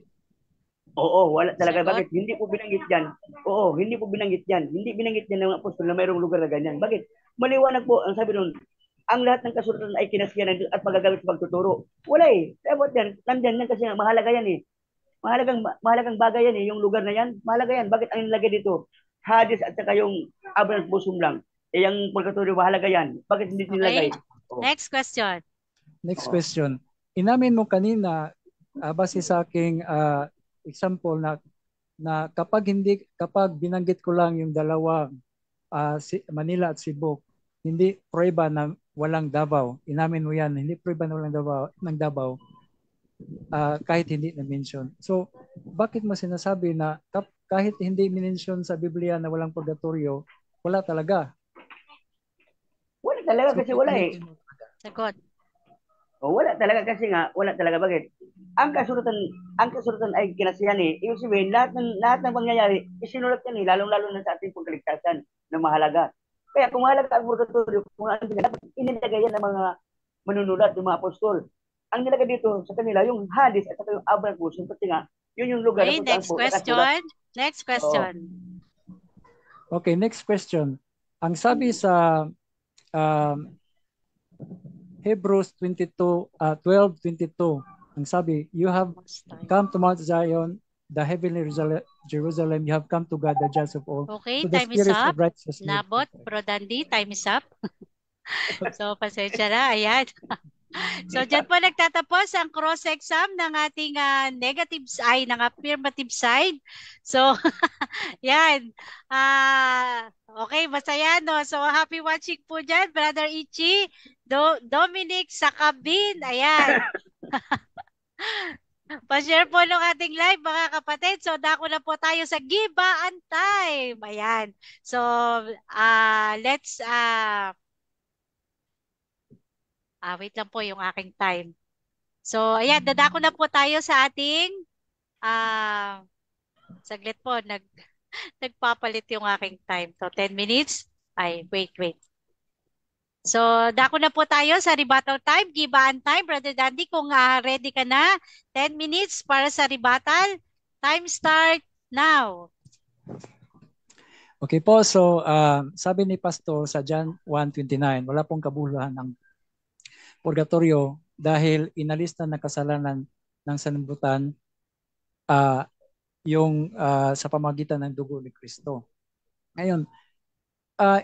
Oo, wala talaga. Bakit? Hindi po binanggit yan. Oo, hindi po binanggit yan. Hindi binanggit yan ng apostol na mayroong lugar na ganyan. Bakit? Maliwanag po, ang sabi nun, ang lahat ng kasulatan ay kinasiyanan at magagamit sa pagtuturo. Wala eh. Dapat yan, nandyan yan kasi mahalaga yan eh. Mahalagang bagay yan eh, yung lugar na yan. Mahalaga yan. Bakit ang nilagay dito? Hades at saka yung Abraham's bosom lang. Eh, yung purgatorio, mahalaga yan. Bakit hindi nilagay?
Oh. Next question.
Next question. Inamin mo kanina, base sa aking example na kapag binanggit ko lang yung dalawang Manila at Cebu, hindi prueba na walang Davao. Inamin mo yan, hindi prueba na walang Davao. Kahit hindi na-mention. So, bakit mo sinasabi na kahit hindi mention sa Biblia na walang purgatorio, wala talaga?
Wala talaga kasi wala eh.
Sagot.
Wala talaga kasi nga, wala talaga. Bakit? Ang kasulatan ay kinasiyahan eh. Ibig sabihin, lahat ng pangyayari, isinulat yan eh, lalong-lalo na sa ating pagkaligtasan na mahalaga. Kaya kung mahalaga ang purgatorio, kung ano dapat inilagay yan ng mga manunulat, ng mga apostol. Ang nilagay dito sa kanila, yung Hades at yung Abraham's bosom, kasi nga, yun yung lugar.
Okay, next question. Next question.
Okay, next question. Ang sabi sa Hebrews 12:22, ang sabi, you have come to Mount Zion, the heavenly Jerusalem, you have come to God, the judge of all.
Okay, time is up. Nabot, Prodandi, time is up. So, pasensya na. Ayan. So, dyan po nagtatapos ang cross-exam ng ating negative side, ng affirmative side. So, yan. Okay, masaya, no? So, happy watching po dyan, Brother Ichi, Dominic Sakabin. Ayan. Pa-share po ng ating live mga kapatid. So, dako na po tayo sa gibaan time. Ayan. So, let's, wait lang po yung aking time. So, ayan, dadako na po tayo sa ating, saglit po, nagpapalit yung aking time. So, 10 minutes. Ay, wait. So, dako na po tayo sa rebuttal time, gibaan time. Brother Dandy, kung ready ka na, 10 minutes para sa rebuttal. Time start now.
Okay po, so sabi ni Pastor sa John 1:29, wala pong kabuluhan ng purgatorio dahil inalista na kasalanan ng sanlibutan yung sa pamagitan ng dugo ni Kristo. Ngayon,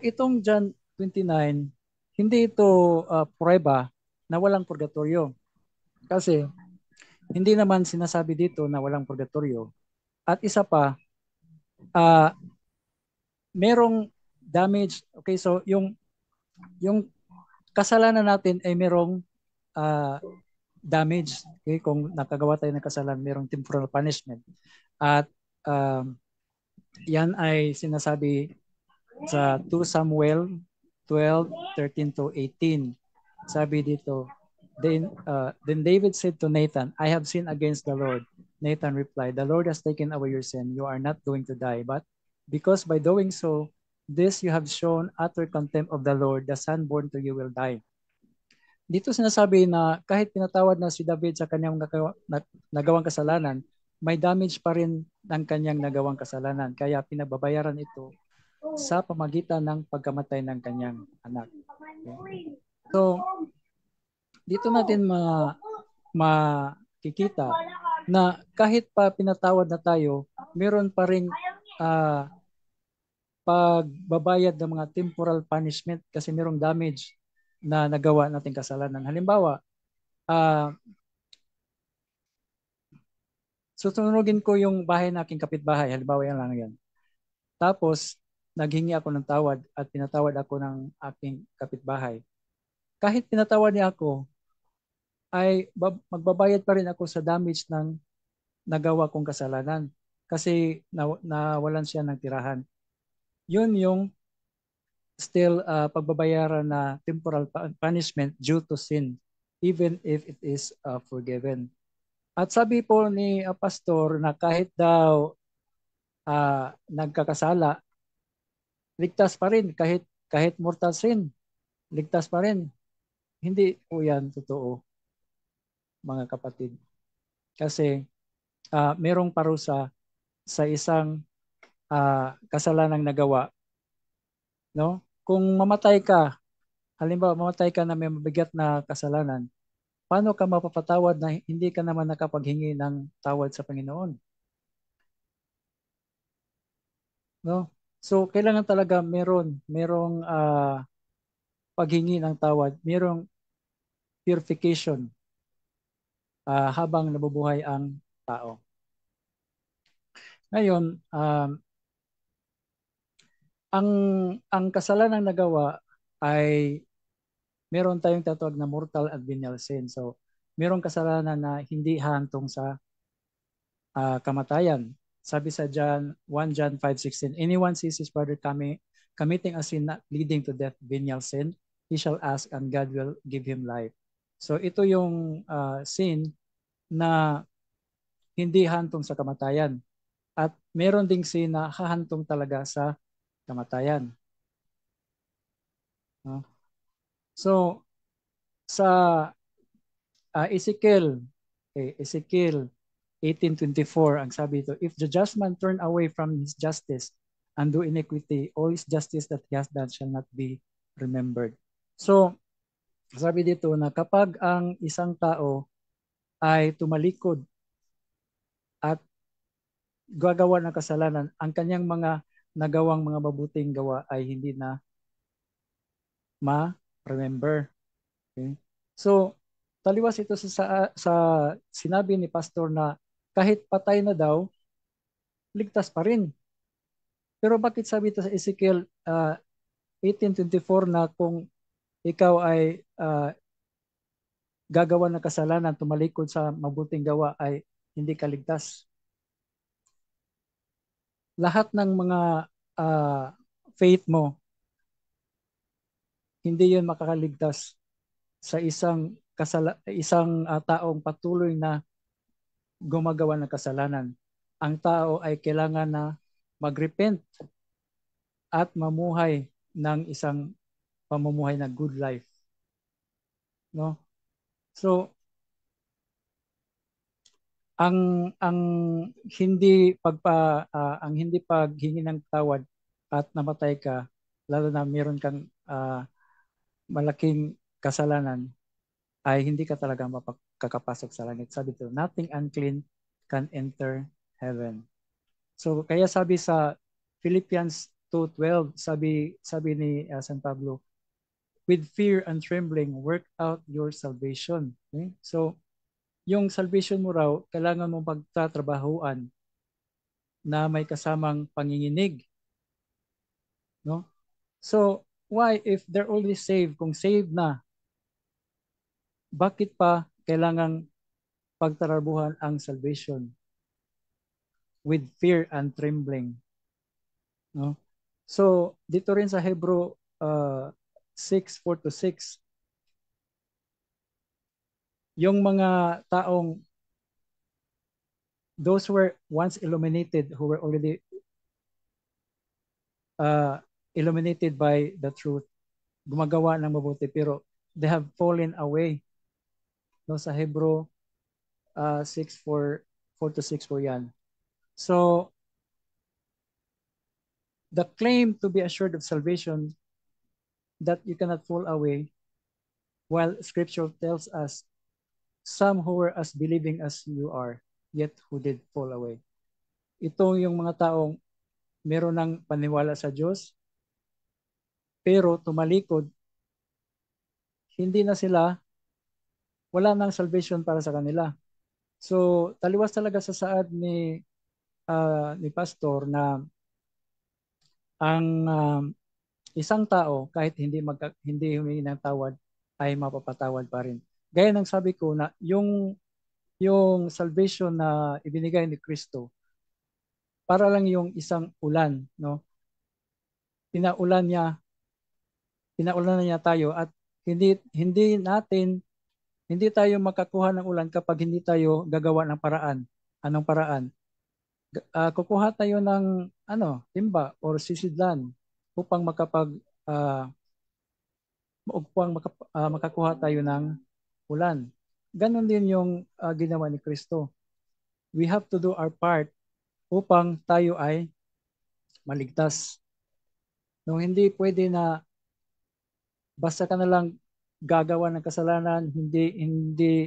itong John 29, hindi ito prueba na walang purgatorio. Kasi hindi naman sinasabi dito na walang purgatorio. At isa pa, merong damage. Okay, so yung kasalanan natin ay merong damage. Okay, kung nakagawa tayo ng kasalanan, merong temporal punishment. At yan ay sinasabi sa 2 Samuel 12:13 to 18. Sabi dito, then David said to Nathan, I have sinned against the Lord. Nathan replied, the Lord has taken away your sin. You are not going to die. But because by doing so, this you have shown utter contempt of the Lord, the son born to you will die. Dito sinasabi na kahit pinatawad na si David sa kanyang nagawang kasalanan, may damage pa rin ng kanyang nagawang kasalanan. Kaya pinababayaran ito sa pamagitan ng pagkamatay ng kanyang anak. Okay? So, dito natin makikita na kahit pa pinatawad na tayo, meron pa rin pagbabayad ng mga temporal punishment kasi merong damage na nagawa nating kasalanan. Halimbawa, susunugin ko yung bahay ng aking kapitbahay. Halimbawa, yan lang yan. Tapos, naghingi ako ng tawad at pinatawad ako ng aking kapitbahay. Kahit pinatawad niya ako, ay magbabayad pa rin ako sa damage ng nagawa kong kasalanan kasi nawalan siya ng tirahan. Yun yung still pagbabayaran na temporal punishment due to sin, even if it is forgiven. At sabi po ni Pastor na kahit daw nagkakasala, ligtas pa rin. Kahit mortal sin, ligtas pa rin. Hindi po yan totoo, mga kapatid. Kasi merong parusa sa isang kasalanang nagawa. No? Kung mamatay ka, halimbawa mamatay ka na may mabigat na kasalanan, paano ka mapapatawad na hindi ka naman nakapaghingi ng tawad sa Panginoon? No? So kailangan talaga merong paghingi ng tawad, merong purification habang nabubuhay ang tao. Ngayon, ang kasalanang nagawa ay meron tayong tatawag na mortal at venial sin. So, merong kasalanan na hindi hahantong sa kamatayan. Sabi sa 1 John 5:16, anyone sees his brother committing a sin not leading to death, venial sin, he shall ask and God will give him life. So, ito yung sin na hindi hantong sa kamatayan. At meron ding sin na hahantong talaga sa kamatayan. So, sa Ezekiel 18:24, ang sabi ito, if the just man turn away from his justice and do iniquity, all his justice that he has done shall not be remembered. So, sabi dito na kapag ang isang tao ay tumalikod at gagawa ng kasalanan, ang kanyang mga nagawang mga mabuting gawa ay hindi na ma-remember. Okay? So, taliwas ito sa sinabi ni Pastor na kahit patay na daw, ligtas pa rin. Pero bakit sabi ito sa Ezekiel 18:24 na kung ikaw ay gagawa ng kasalanan, tumalikod sa mabuting gawa, ay hindi ka ligtas. Lahat ng mga faith mo, hindi yun makakaligtas sa isang taong patuloy na gumagawa ng kasalanan. Ang tao ay kailangan na magrepent at mamuhay ng isang pamumuhay na good life. No? So ang hindi paghingi ng tawad at namatay ka, lalo na meron kang malaking kasalanan, ay hindi ka talaga makakapasok sa langit. Sabi ito, nothing unclean can enter heaven. So kaya sabi sa Philippians 2:12, sabi ni San Pablo, with fear and trembling work out your salvation. Okay? So yung salvation mo raw, kailangan mong pagtatrabahuan na may kasamang panginginig. No? So, why if they're already saved, kung saved na, bakit pa kailangang pagtrabahuan ang salvation? With fear and trembling. No? So, dito rin sa Hebrew 6:4-6, yung mga taong those who were once illuminated, who were already illuminated by the truth, gumagawa ng mabuti, pero they have fallen away. No, sa Hebrew 6:4-6 po yan. So, the claim to be assured of salvation, that you cannot fall away, while Scripture tells us some who were as believing as you are, yet who did fall away. Ito yung mga taong meron ng paniwala sa Diyos, pero tumalikod, hindi na sila, wala nang salvation para sa kanila. So, taliwas talaga sa saad ni Pastor na ang isang tao kahit hindi humingi ng tawad ay mapapatawad pa rin. Gaya ng sabi ko na yung salvation na ibinigay ni Kristo, para lang yung isang ulan, no? Pinaulan na niya tayo, at hindi tayo makakuha ng ulan kapag hindi tayo gagawa ng paraan. Anong paraan? Kukuha tayo ng timba or sisidlan upang makakuha tayo ng ulan. Ganon din yung ginawa ni Kristo. We have to do our part upang tayo ay maligtas. No, hindi pwede na basta ka na lang gagawa ng kasalanan, hindi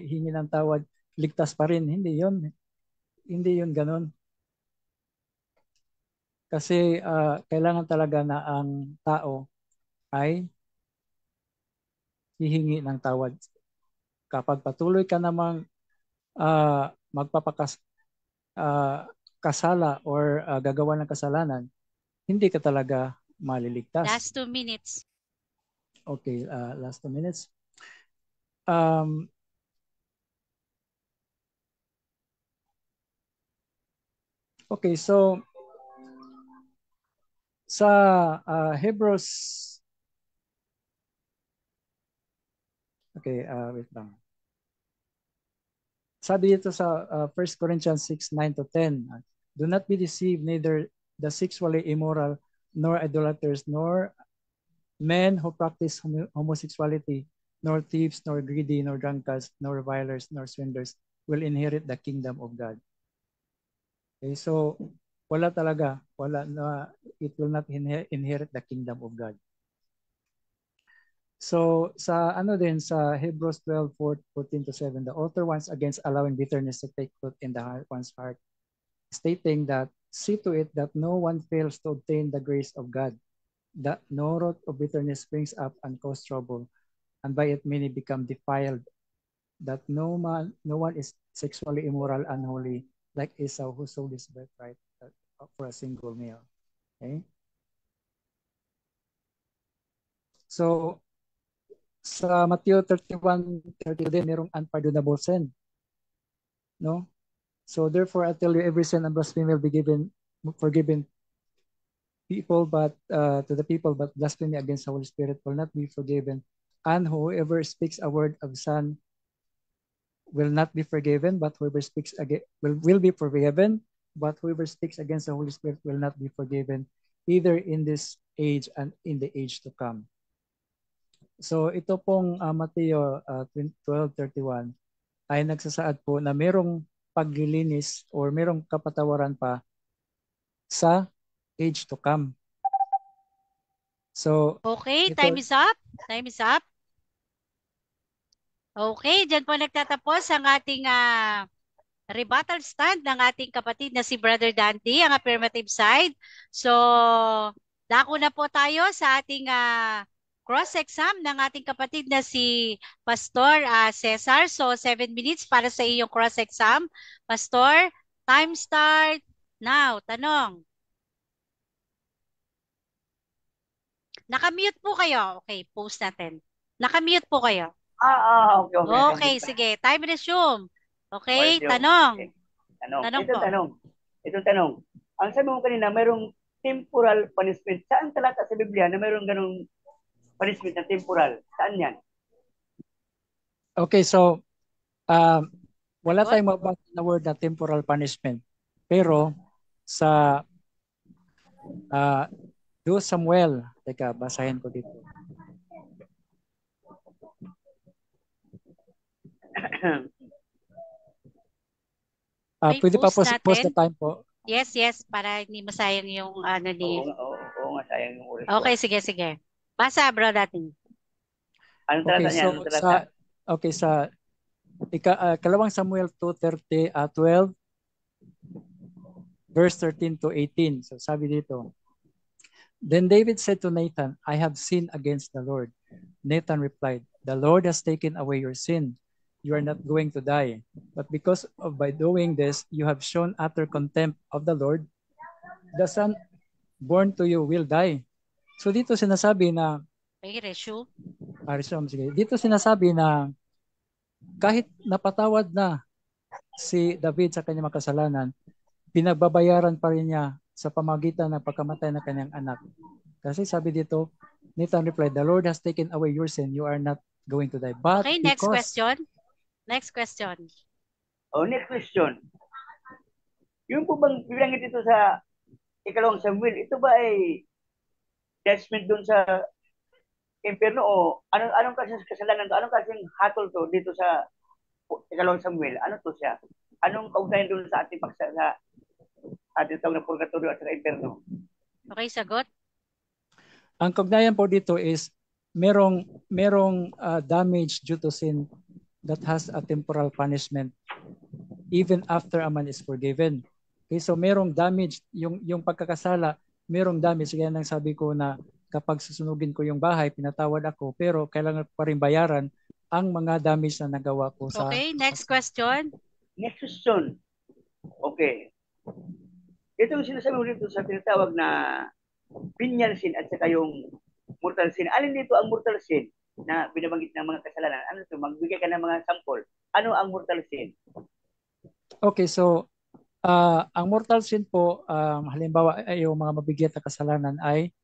hingi ng tawad, ligtas pa rin. Hindi yun ganon. Kasi kailangan talaga na ang tao ay hihingi ng tawad. Kapag patuloy ka namang kasala or gagawa ng kasalanan, hindi ka talaga maliligtas.
Last 2 minutes.
Okay, last 2 minutes. Okay, so sa Hebrews, okay, wait lang. Sabi dito sa 1 Corinthians 6:9-10, do not be deceived, neither the sexually immoral, nor idolaters, nor men who practice homosexuality, nor thieves, nor greedy, nor drunkards, nor revilers, nor swindlers will inherit the kingdom of God. Okay, so wala na, it will not inherit the kingdom of God. So sa sa Hebrews 12:14-7, the author once against allowing bitterness to take root in one's heart, stating that see to it that no one fails to obtain the grace of God, that no root of bitterness springs up and cause trouble, and by it many become defiled, that no one is sexually immoral, unholy, like Esau, who sold his birthright for a single meal. Okay? So, sa Matthew 31:32 din, merong unpardonable sin. No? So therefore, I tell you, every sin and blasphemy will be forgiven people, but to the people, but blasphemy against the Holy Spirit will not be forgiven. And whoever speaks a word of Son will not be forgiven, but whoever speaks again will be forgiven, but whoever speaks against the Holy Spirit will not be forgiven, either in this age and in the age to come. So ito pong Mateo 12:31 ay nagsasaad po na merong paglilinis or merong kapatawaran pa sa age to come. So,
Okay,
ito,
time is up. Time is up. Okay, dyan po nagtatapos ang ating rebuttal stand ng ating kapatid na si Brother Dandy, ang affirmative side. So, dako na po tayo sa ating cross-exam ng ating kapatid na si Pastor Cesar. So, 7 minutes para sa iyong cross-exam. Pastor, time start now. Tanong. Nakamute po kayo. Okay, post natin. Nakamute po kayo.
Okay.
Okay, sige. Time resume. Okay, tanong. Tanong po.
Itong tanong. Ang sabi mo kanina, mayroong temporal punishment. Saan talata sa Biblia na mayroong ganong punishment na temporal? Saan yan?
Okay, so wala tayong mabasa na word na temporal punishment. Pero sa 2 Samuel, teka, basahin ko dito. Pwede pa post the time po.
Yes, para hindi masayang yung ano ni...
Oo nga, sayang yung oras.
Okay, sige. Basa, bro, natin.
Anong talata niya? Anong talata?
Sa kalawang Samuel 2:12, verse 13 to 18. So sabi dito, Then David said to Nathan, I have sinned against the Lord. Nathan replied, The Lord has taken away your sin. You are not going to die. But because of by doing this, you have shown utter contempt of the Lord. The son born to you will die. So dito sinasabi na dito sinasabi na kahit napatawad na si David sa kanyang makasalanan, pinagbabayaran pa rin niya sa pamagitan ng pagkamatay ng kanyang anak. Kasi sabi dito, Nathan replied, The Lord has taken away your sin. You are not going to die. But
okay, next question. Next question.
Next question. Yung po bang bilanggit dito sa ikalawang Samuel, ito ba ay judgment dun sa impyerno o anong klaseng kasalanan to? Anong klaseng hatol to dito sa ikalawang Samuel? Ano to siya? Anong kaugnayan dun sa ating paksa sa ating tawag na purgatorio at sa impyerno?
Okay, sagot.
Ang kaugnayan po dito is merong damage due to sin that has a temporal punishment even after a man is forgiven. Okay, so merong damage, yung pagkakasala, merong damage. Kaya nang sabi ko na kapag susunugin ko yung bahay, pinatawad ako, pero kailangan pa rin bayaran ang mga damage na nagawa ko sa...
Okay, next question.
Next question. Okay. Ito yung sinasabi mo dito sa tinatawag na venial sin at saka yung mortal sin. Alin dito ang mortal sin na binabanggit ng mga kasalanan? Ano ito? Magbigay ka ng mga sample. Ano ang mortal sin?
Okay, so ang mortal sin po, halimbawa ay yung mga mabigat na kasalanan ay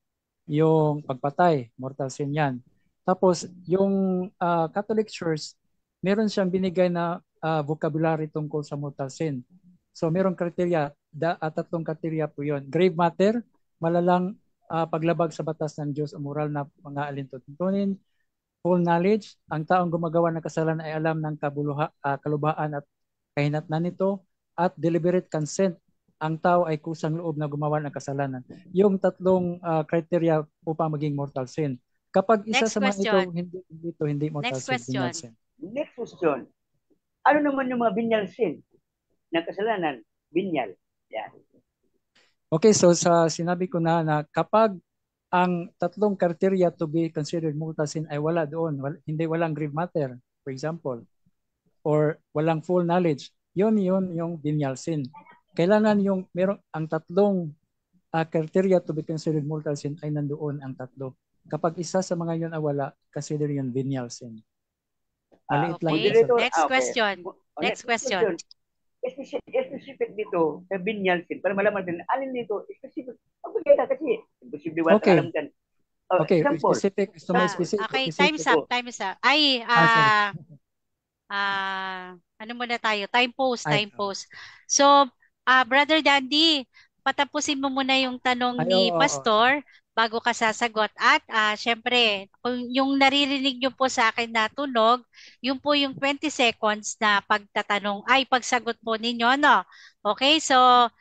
yung pagpatay, mortal sin yan. Tapos yung Catholic Church, meron siyang binigay na vocabulary tungkol sa mortal sin. So merong kriteria, tatlong kriteria po yun. Grave matter, malalang paglabag sa batas ng Diyos o moral na mga alintuntunin. Full knowledge, ang taong gumagawa ng kasalanan ay alam ng kalubhaan at kahinatnan nito. At deliberate consent, ang tao ay kusang loob na gumawa ng kasalanan. Yung tatlong criteria upang maging mortal sin. Kapag isa sa mga ito, hindi mortal sin, venial sin.
Next question. Ano naman yung mga venial sin ng kasalanan? Venial. Yan.
Okay, so sinabi ko na kapag ang tatlong criteria to be considered mortal sin ay wala doon, walang grave matter, for example, or walang full knowledge, yun yung venial sin. Kailangan ang tatlong criteria to be considered mortal sin ay nandoon ang tatlo. Kapag isa sa mga yun ay wala, consider yun venial sin. Maliit lang.
Next question. Next question.
specific dito sa binyal sin para malaman din alin dito specific. Ang bagay kasi imposible wala kang
Okay.
alam kan.
Okay,
Example.
specific. Gusto mo
Okay,
specific.
time's up,
Oh,
time's up. Ay,
Sorry.
ano muna tayo? Time pause,
Ay,
time pause. So, Brother Dandy, patapusin mo muna yung tanong ni
oo.
Pastor bago ka sasagot. At syempre, kung yung naririnig nyo po sa akin na tunog, yun po yung 20 seconds na pagsagot po ninyo, no? Okay, so,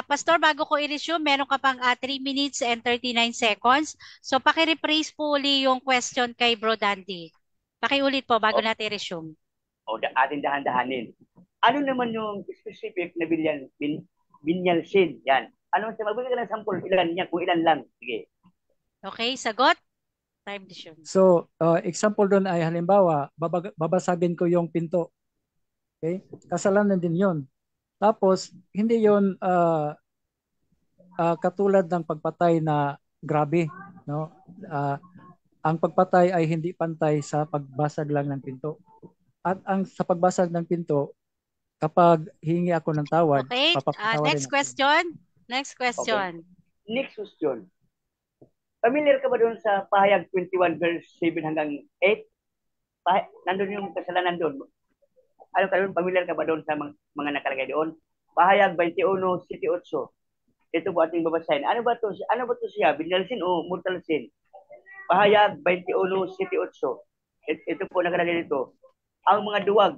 Pastor, bago ko i-resume, meron ka pang 3 minutes and 39 seconds. So, paki-rephrase po uli yung question kay Bro Dandy. Pakiulit po bago
oh,
natin i-resume.
ating dahan-dahanin. Ano naman yung specific na binyal sin? Yan. Ano sa magbigay ka ng sample, ilan yan, kung ilan lang. Sige.
Okay, sagot? Time resume.
So, example doon ay halimbawa, babasagin ko yung pinto. Okay? Kasalanan din yon. Tapos, hindi yon katulad ng pagpatay na grabe. No? Ang pagpatay ay hindi pantay sa pagbasag lang ng pinto. At sa pagbasag ng pinto, kapag hingi ako ng tawad,
Okay,
papapatawarin
next
ako.
question. Next
Okay.
question.
Next question. Familiar ka ba doon sa pahayag 21 verse 7 hanggang 8? Nandun yung kasalanan doon. Ano ka doon? Familiar ka ba doon sa mga nakalagay doon? Pahayag 21:7-8. Ito po ating babasahin. Ano ba to siya? Binal sin o mortal sin? Pahayag 21:7-8. Ito po nakalagay dito. Ang mga duwag,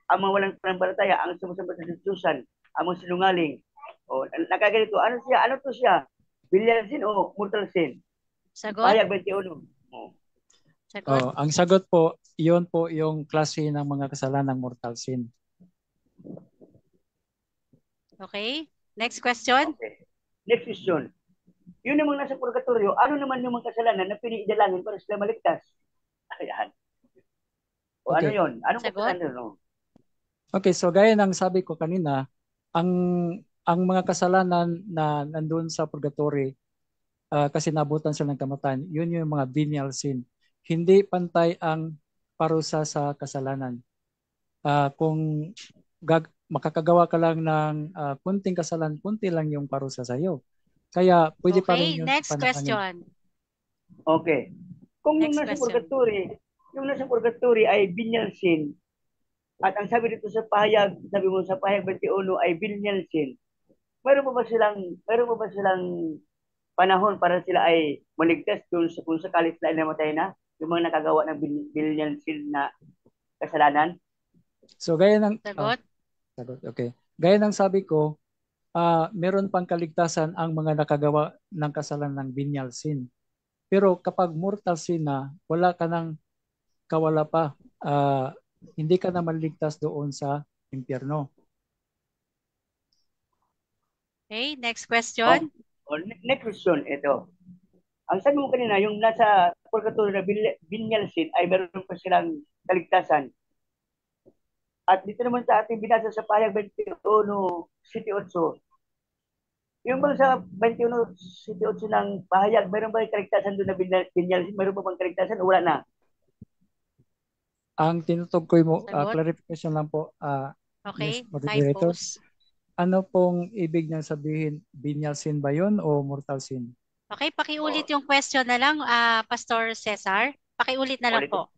ang mga walang pananampalataya, ang sumusamba sa Diyosan, ang mga sinungaling. O, nakaganito. Ano siya? Ano to siya? Binal sin o mortal sin?
Sagot?
Pahayag 21.
Sagot?
Ang sagot po, iyon po yung klase ng mga kasalanang mortal sin.
Okay, next question.
Okay. Next question. Yun namang nasa purgatorio, ano naman yung mga kasalanan na piniidalangin para sila maligtas? Ayan. O ano
Okay.
yun? Anong
Sagot?
kasalanan? No?
Okay, so gaya ng sabi ko kanina, ang mga kasalanan na nandun sa purgatory, kasi nabutan sila ng kamatayan, yun yung mga venial sin. Hindi pantay ang parusa sa kasalanan. Kung makakagawa ka lang ng kunting kasalanan, kunti lang yung parusa sa iyo. Kaya pwede pa rin
Okay,
yun
next
ipanalangin.
question.
Okay. Kung
Next
yung nasa purgatory ay venial sin, at ang sabi dito sa pahayag, sabi mo sa pahayag 21 ay venial sin, meron pa ba silang panahon para sila ay maligtas kung sakali sila ay namatay na? Yung mga nakagawa ng venial sin na kasalanan?
So gaya ng
Sagot?
sagot. Okay. Gaya ng sabi ko, meron pang kaligtasan ang mga nakagawa ng kasalanan ng venial sin. Pero kapag mortal sin na, wala ka nang kawala pa. Hindi ka na maligtas doon sa impyerno.
Okay, next question.
Next question, ito. Ang sabi mo kanina, yung nasa purgatorio na venial sin ay meron pa silang kaligtasan. At dito naman sa ating binasa sa pahayag 21:7-8, yung bang sa 21:7-8 ng pahayag, meron ba yung kaligtasan doon na venial sin? Meron pa bang kaligtasan o wala na?
Ang tinutukoy mo,
Sagot?
clarification lang po,
Okay,
Yes,
time
moderator.
pause.
Ano pong ibig niyang sabihin? Venial sin ba yun o mortal sin?
Okay, pakiulit yung question na lang, Pastor Cesar. Pakiulit na lang po.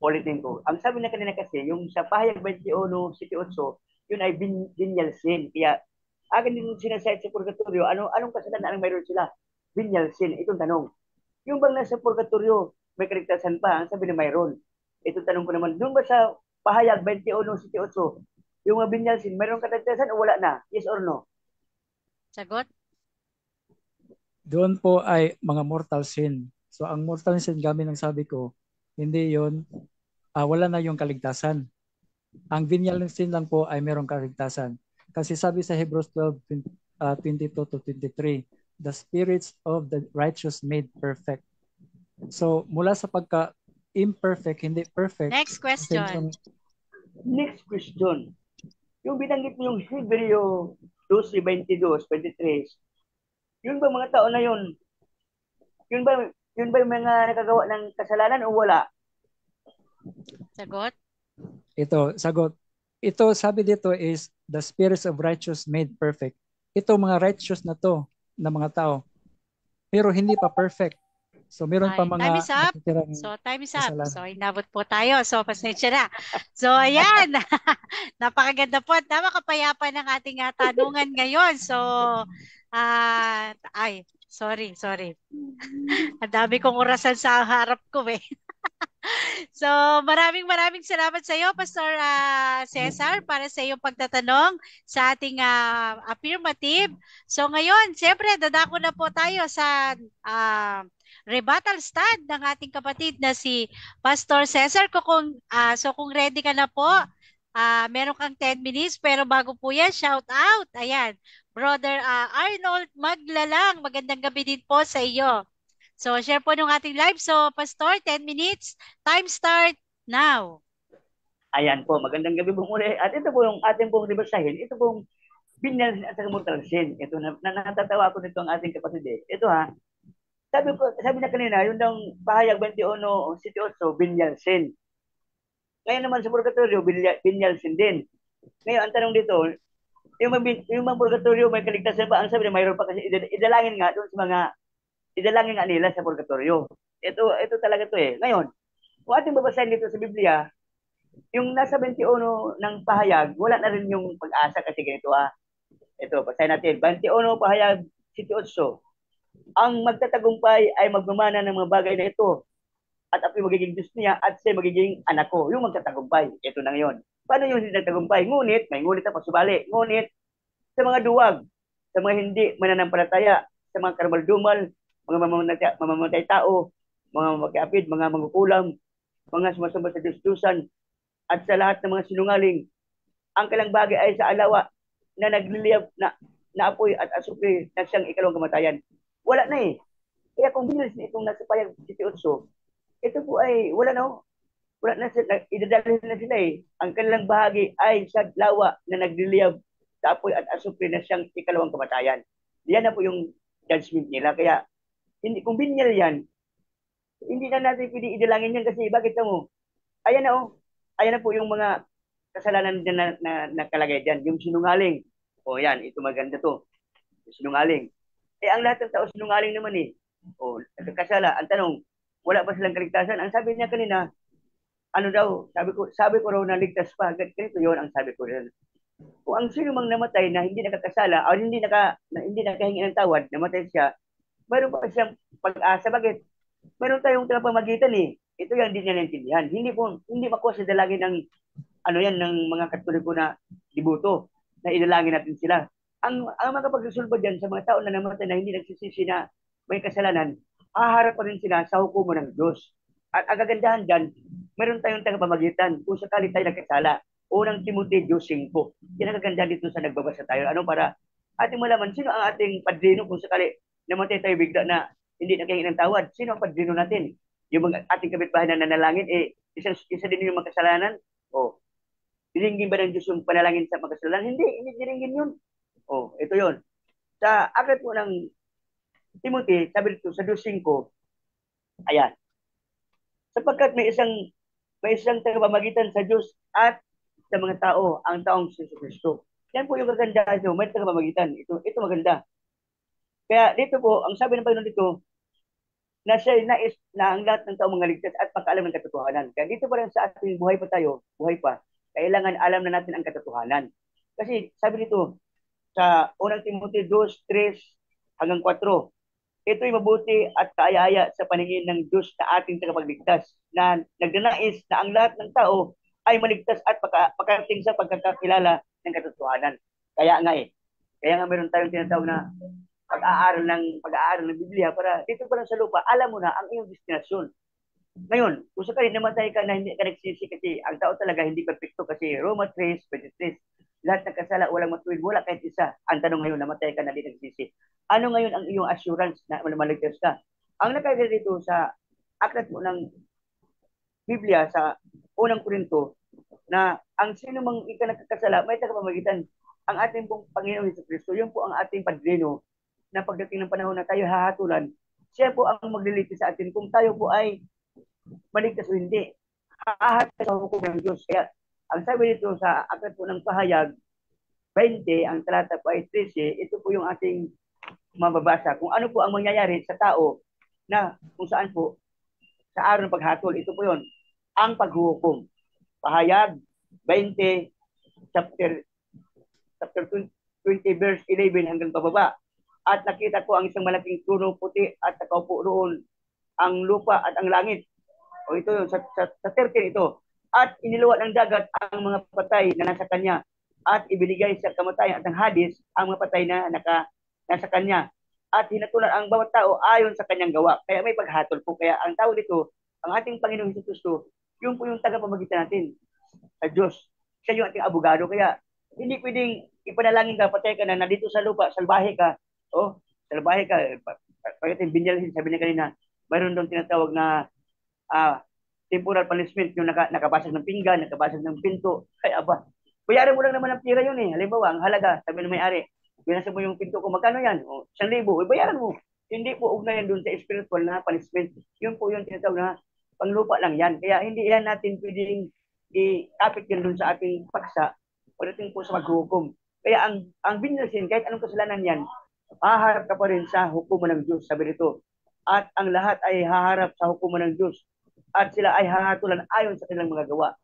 Ulitin ko. Ang sabi na kanina kasi, yung sa pahayag 21:7-8, yun ay venial sin. Kaya, akin din sinasayad sa purgatorio, anong kasalanan ang mayroon sila? Venial sin. Itong tanong. Yung bang nasa purgatorio, may kaligtasan pa? Ang sabi na mayroon. Itong tanong ko naman, doon ba sa pahayag 21:7-8, yung mga venial sin, mayroong kaligtasan o wala na? Yes or no?
Sagot?
Doon po ay mga mortal sin. So ang mortal sin, gamit ng sabi ko, hindi yun, wala na yung kaligtasan. Ang venial sin lang po ay merong kaligtasan. Kasi sabi sa Hebrews 12:22-23, the spirits of the righteous made perfect. So mula sa pagka-imperfect, hindi perfect.
Next question.
Next question. Yung binanggit mo yung Hebreo 12:22-23, yun ba mga tao na yun? Yun ba yung mga nakagawa ng kasalanan o wala?
Sagot?
Ito, sagot. ito sabi dito is the spirits of righteous made perfect. Ito mga righteous na to na mga tao pero hindi pa perfect. So meron pa
Ay, time
mga
is up.
natitirang
So, time is up. So,
kasalanan.
inabot po tayo. So, pasensya na. So, ayan. Napakaganda po. Tama kapayapa ng ating tanungan ngayon. So, ay, sorry. Ang dami kong orasan sa harap ko eh. So, maraming salamat sa iyo, Pastor Cesar, para sa iyong pagtatanong sa ating affirmative. So, ngayon, siyempre, dadako na po tayo sa rebuttal stand ng ating kapatid na si Pastor Cesar. So, kung ready ka na po, meron kang 10 minutes, pero bago po yan, shout out. Ayan, Brother Arnold Maglalang, magandang gabi din po sa iyo. So, share po nung ating live. So, Pastor, 10 minutes. Time start now.
Ayan po, magandang gabi po muli. At ito po yung ating pong reversahin. Ito pong binyal at saka mortal sin. Ito natatawa ko nito ang ating kapatid eh. Ito ha, sabi na kanina, yung daw pahayag 21:18, binyal sin. Ngayon naman sa purgatorio, binyal sin din. Ngayon, ang tanong dito, yung mga purgatorio, may kaligtasan ba? Ang sabi na mayroon pa kasi idalangin nga doon sa mga idalangin nga nila sa purgatorio. Ito talaga to eh. Ngayon, kung ating babasahin dito sa Biblia, yung nasa 21 ng pahayag, wala na rin yung pag-asa kasi ganito ha. Ito, basahin natin. 21 pahayag 18. Ang magtatagumpay ay magmamana ng mga bagay na ito at ako'y magiging Diyos niya at siya magiging anak ko. Yung magtatagumpay. Ito na ngayon. Paano yung nagtagumpay? Ngunit, may ngunit na pasubali. Ngunit, sa mga duwag, sa mga hindi mananampalataya, sa mga karmaldumal, mga mamamatay tao, mga magkapid, mga mangukulam, mga sumasamba sa Diyos-Diyosan, at sa lahat ng mga sinungaling, ang kalang bagay ay sa alawa na nagliliyab na apoy at asupre na siyang ikalawang kamatayan. Wala na eh. Kaya kung bilis na itong nasa payag 18, ito po ay wala na sila, idadalhin na sila eh. Ang kanilang bahagi ay sa lawa na nagliliyab sa apoy at asupre na siyang ikalawang kamatayan. Yan na po yung judgment nila. Kaya kung binyal yan, hindi na natin pwede idalangin yan kasi bakit mo? Ayan na oh. Ayan na po yung mga kasalanan na nakalagay dyan. Yung sinungaling. O yan, ito maganda to. Yung sinungaling. Ang lahat ng tao sinungaling naman eh. O, nagkakasala. Ang tanong, wala ba silang kaligtasan? Ang sabi niya kanina, ano daw, sabi ko raw na ligtas pa. Ganito yun ang sabi ko rin. Kung ang sino mang namatay na hindi nakakasala o hindi nakahingi ng tawad, namatay siya, mayroon pa siyang pag-asa. Bakit? Mayroon tayong tagapamagitan eh. Ito yung hindi niya naintindihan. Hindi makuha sa dalangin ng ng mga Katoliko na dibuto na idalangin natin sila. Ang mga pagsusulba dyan sa mga tao na namatay na hindi nagsisisi na may kasalanan, haharap pa rin sila sa hukumo ng Diyos. At ang kagandahan dyan, mayroon tayong tagapamagitan kung sakali tayo nagkasala. Unang Timothy 2:5. Yan ang kagandahan dito sa nagbabasa tayo. Para ating malaman sino ang ating padrino kung sakali namatay tayo bigla na hindi nakahingi ng tawad. Sino ang padrino natin? Yung mga ating kapitbahay na nanalangin, isa din yung makasalanan. Diningin ba ng Diyos yung panalangin sa makasalanan? Hindi diningin yun. Ito yun. Sa aklat po ng Timothy, sabi dito sa 2:5, ayan. Sapagkat may isang tagapamagitan sa Diyos at sa mga tao, ang taong si Kristo. Yan po yung kagandahan nyo, may tagapamagitan. Ito maganda. Kaya dito po, ang sabi ng Panginoon dito, na siya nais na ang lahat ng tao mga ligtas at pagkaalam ng katotohanan. Kaya dito pa rin sa ating buhay pa, kailangan alam na natin ang katotohanan. Kasi sabi dito, sa unang Timothy 2:3-4, ito'y mabuti at kaaya-aya sa paningin ng Diyos na ating tagapagligtas, na nagdanais na ang lahat ng tao ay maligtas at pagkarating sa pagkakakilala ng katotohanan. Kaya nga meron tayong tinatawag na pag-aaral ng Biblia para dito pa lang sa lupa, alam mo na ang iyong destinasyon. Ngayon, kung sakali namatay ka na hindi ka nagsisi kasi ang tao talaga hindi perfecto kasi Roma 3:23, lahat ng kasala, walang matuwid, wala kahit isa. Ang tanong ngayon, namatay ka na hindi nagsisi. Ano ngayon ang iyong assurance na maligtas ka? Ang nakalagay dito sa aklat mo ng Biblia sa unang Korinto na ang sino mang nakakasala, may tagapamagitan. Ang ating pong Panginoon Jesucristo, yun po ang ating padrino na pagdating ng panahon na tayo hahatulan, siya po ang maglilitis sa atin kung tayo po ay maligtas o hindi. Haharap sa hukom ng Diyos. Kaya Ang sabi dito sa aklat po ng pahayag, 20, ang talata po ay 13, ito po yung ating mababasa. Kung ano po ang mangyayari sa tao na kung saan po sa araw ng paghatol, ito po yun, ang paghuhukom. Pahayag 20, chapter 20, verse 11 hanggang pababa. At nakita ko ang isang malaking trono puti at nakaupo roon ang lupa at ang langit. O ito yun, sa 13 ito. At iniluwa ng dagat ang mga patay na nasa kanya at ibinigay sa kamatayan at ang hadis ang mga patay na nasa kanya. At hinatulan ang bawat tao ayon sa kanyang gawa. Kaya may paghatol po. Kaya ang tao dito, ang ating Panginoong Jesucristo, yun po yung tagapamagitan natin sa Diyos. Siya yung ating abogado. Kaya hindi pwedeng ipanalangin ka, patay ka na, nandito sa lupa, salbahe ka. Oh, salbahe ka. Pagdating binyalhin, sabi niya kanina, mayroon doon tinatawag na temporal punishment, yung nakabasag ng pinggan, nakabasag ng pinto. Kaya aba, bayaran mo lang naman ang pira yun eh. Halimbawa, ang halaga, sabi ng may-ari, binasa mo yung pinto ko, magkano yan? O, 1,000, bayaran mo. Hindi po ugnayan doon sa spiritual na punishment. Yun po yung tinatawag na panglupa lang yan. Kaya hindi yan natin pwedeng i-kapit yan doon sa ating paksa pagdating po sa maghuhukom. Kaya ang binyasin, kahit anong kasalanan yan, haharap ka pa rin sa hukuman ng Diyos, sabi nito. At ang lahat ay haharap sa hukuman ng Diyos. At sila ay hahatulan ayon sa kanilang mga gawa.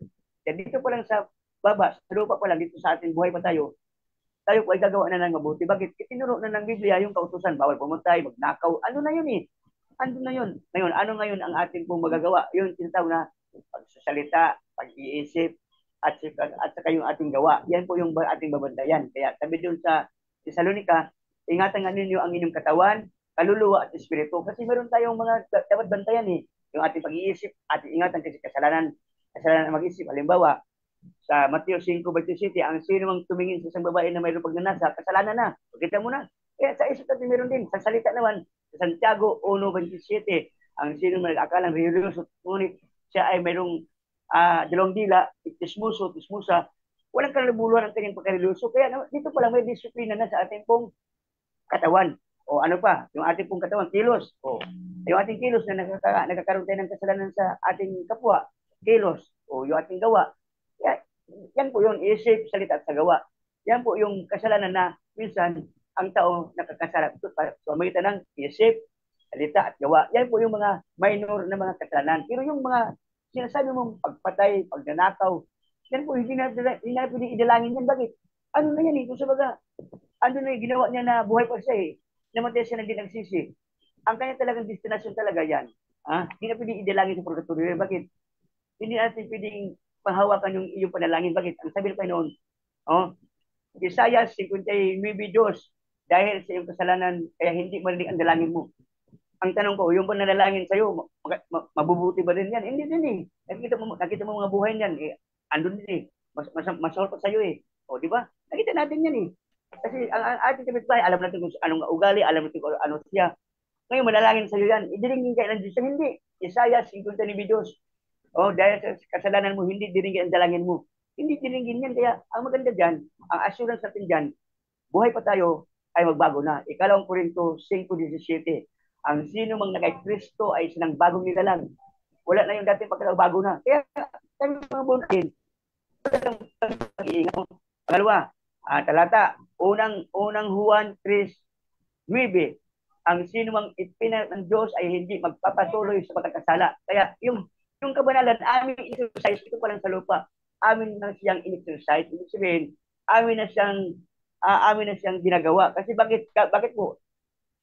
Kaya dito pa lang sa baba, sa lupa pa lang, dito sa ating buhay pa tayo po ay gagawa na ng mabuti. Bakit? Itinuro na ng Biblia yung kautusan, bawal pumatay, magnakaw. Ano na yun eh? Ano na yun? Ngayon, ano ngayon ang ating pong magagawa? Yung tinatawag na pagsasalita, pag-iisip, at saka yung ating gawa. Yan po yung ating babantayan. Kaya sabi doon sa Thessalonica, ingatan nga ninyo ang inyong katawan, kaluluwa at espiritu. Kasi meron tayong mga dapat bantayan eh. Yung ating pag-iisip, ating ingatan kasi kasalanan mag-isip. Halimbawa, sa Mateo 5:27, ang sino mang tumingin sa isang babae na mayroong pagnanasa, kasalanan na. Pagkita mo na. Kaya sa isip natin meron din. Sa salita naman, sa Santiago 1:27, ang sino mang nag-akalang religyoso, ngunit siya ay mayroong dalawang dila, tismusa, walang kalubuluhan ang kanyang pagkareliyoso. Kaya dito pa lang may disiplina na sa ating pong katawan. O ano pa, yung ating pong katawan, kilos. O yung ating kilos na nagkakaroon tayo ng kasalanan sa ating kapwa, kilos. O yung ating gawa. Yan po yung isip, salita at sa gawa. Yan po yung kasalanan na minsan ang tao nakakasala. So, may ng isip, salita at gawa. Yan po yung mga minor na mga kasalanan. Pero yung mga sinasabi mong pagpatay, pagnanakaw, yan po hindi na pwedeng idalangin yan. Bakit? Ano na yan eh? Kung sabaga, ano na yung ginawa niya na buhay pa siya eh. Namatay siya na din nagsisi. Ang kanya talagang destinasyon talaga yan. Hindi na pwedeng idalangin sa purgatorio. Bakit? Hindi natin pwedeng panghawakan yung iyong panalangin. Bakit? Ang sabi ng Panginoon, Isaiah 59:2, dahil sa iyong kasalanan, kaya hindi marinig ang dalangin mo. Ang tanong ko, yung ba nanalangin sa'yo, mabubuti ba din yan? Hindi din eh. Nakita mo mga buhay niyan, andun din eh. Masahol pa sa'yo eh. O, di ba? Nakita natin yan eh. Kasi ang ating kapitbahay, alam natin kung anong ugali, alam natin kung ano siya. Ngayon, manalangin sa'yo yan. Idilingin kayo ng Diyos. Hindi. Isaiah 59:2. Dahil sa kasalanan mo, hindi diringgin ang dalangin mo. Hindi diringgin yan. Kaya ang maganda dyan, ang assurance natin dyan, buhay pa tayo, ay magbago na. Ikalawang Korinto 5:17. Ang sino mang nakay Kristo ay sinang bagong nilalang. Wala na yung dating pagkakabago na. Kaya kami mga bunahin, wala lang pag-iingat. Pangalawa, talata, unang Juan 3:9. Ang sino mang ipinanganak ng Diyos ay hindi magpapatuloy sa pagkakasala. Kaya yung kabanalan, amin exercise, ito pa lang sa lupa, amin na siyang in-exercise. Ibig sabihin, amin na siyang ginagawa. Kasi bakit po?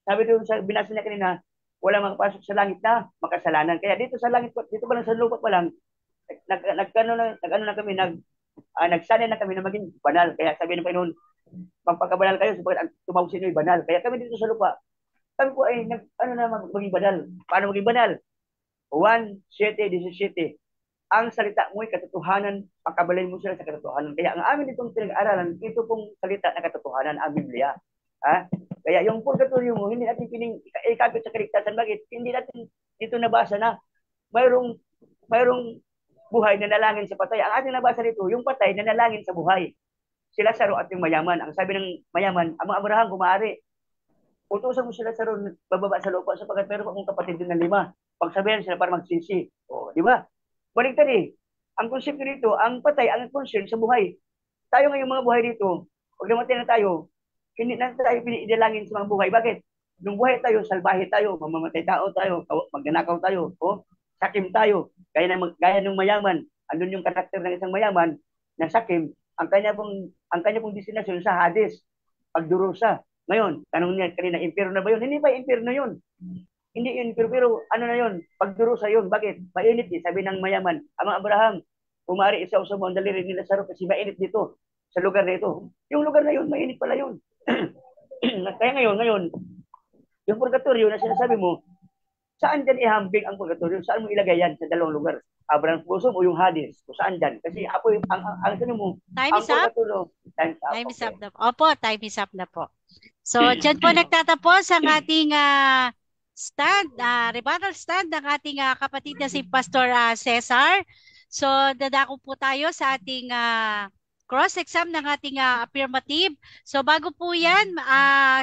Sabi doon sa binasa niya kanina, wala makapasok sa langit na makasalanan. Kaya dito sa langit, dito pa lang sa lupa pa lang, nagsanay na kami na maging banal. Kaya sabi ng Panginoon, magpakabanal kayo sapagkat tumawag sa inyo ay banal. Kaya kami dito sa lupa, kami po ay maging banal. Paano maging banal? 1:17. Ang salita mo ay katotohanan, pakabalin mo sila sa katotohanan. Kaya ang amin itong pinag-aralan, ito pong salita na katotohanan, ang Biblia. Kaya yung purgatorio mo, hindi natin piling ikapit sa kaligtasan. Bakit? Hindi natin dito nabasa na mayroong buhay na nalangin sa patay. Ang ating nabasa dito, yung patay na nalangin sa buhay. Sila Saro at yung mayaman. Ang sabi ng mayaman, ang mga Abraham kumari, utusan mo sila Saro bababa sa lupa sapagkat meron akong kapatid din ng 5. Pagsabihan sila para magsisi. Di ba? Baligtad eh. Ang konsepto dito, ang patay, ang concern sa buhay. Tayo ngayong mga buhay dito, pag namatay na tayo, hindi na tayo pinidalangin sa mga buhay. Bakit? Nung buhay tayo, salbahe tayo, mamamatay tao tayo, magnanakaw tayo, sakim tayo, gaya ng mayaman. Andun yung karakter ng isang mayaman na sakim, ang kanya pong destinasyon sa Hades, pagdurusa. Ngayon, tanong niya kanina, impyerno na ba yun? Hindi ba impyerno yun? Hindi yun, pero ano na yun? Pagdurusa yun. Bakit? Mainit eh. Sabi ng mayaman, Amang Abraham, kumari isaw-saw mo ang daliri ni Lazaro kasi mainit dito sa lugar na ito. Yung lugar na yun, mainit pala yun. Kaya ngayon, yung purgatorio na sinasabi mo, saan dyan ihambing ang purgatorio? Saan mo ilagay yan sa dalawang lugar? Abraham Puso o yung Hades? O saan dyan? Kasi ako, ang tanong mo,
Time
ang
is up.
purgatorio, time's up.
Time is
Okay.
up na po. Opo, time is up na po. So, dyan po nagtatapos ang ating rebuttal stand ng ating kapatid na si Pastor Cesar. So, dadako po tayo sa ating cross-exam ng ating affirmative. So, bago po yan,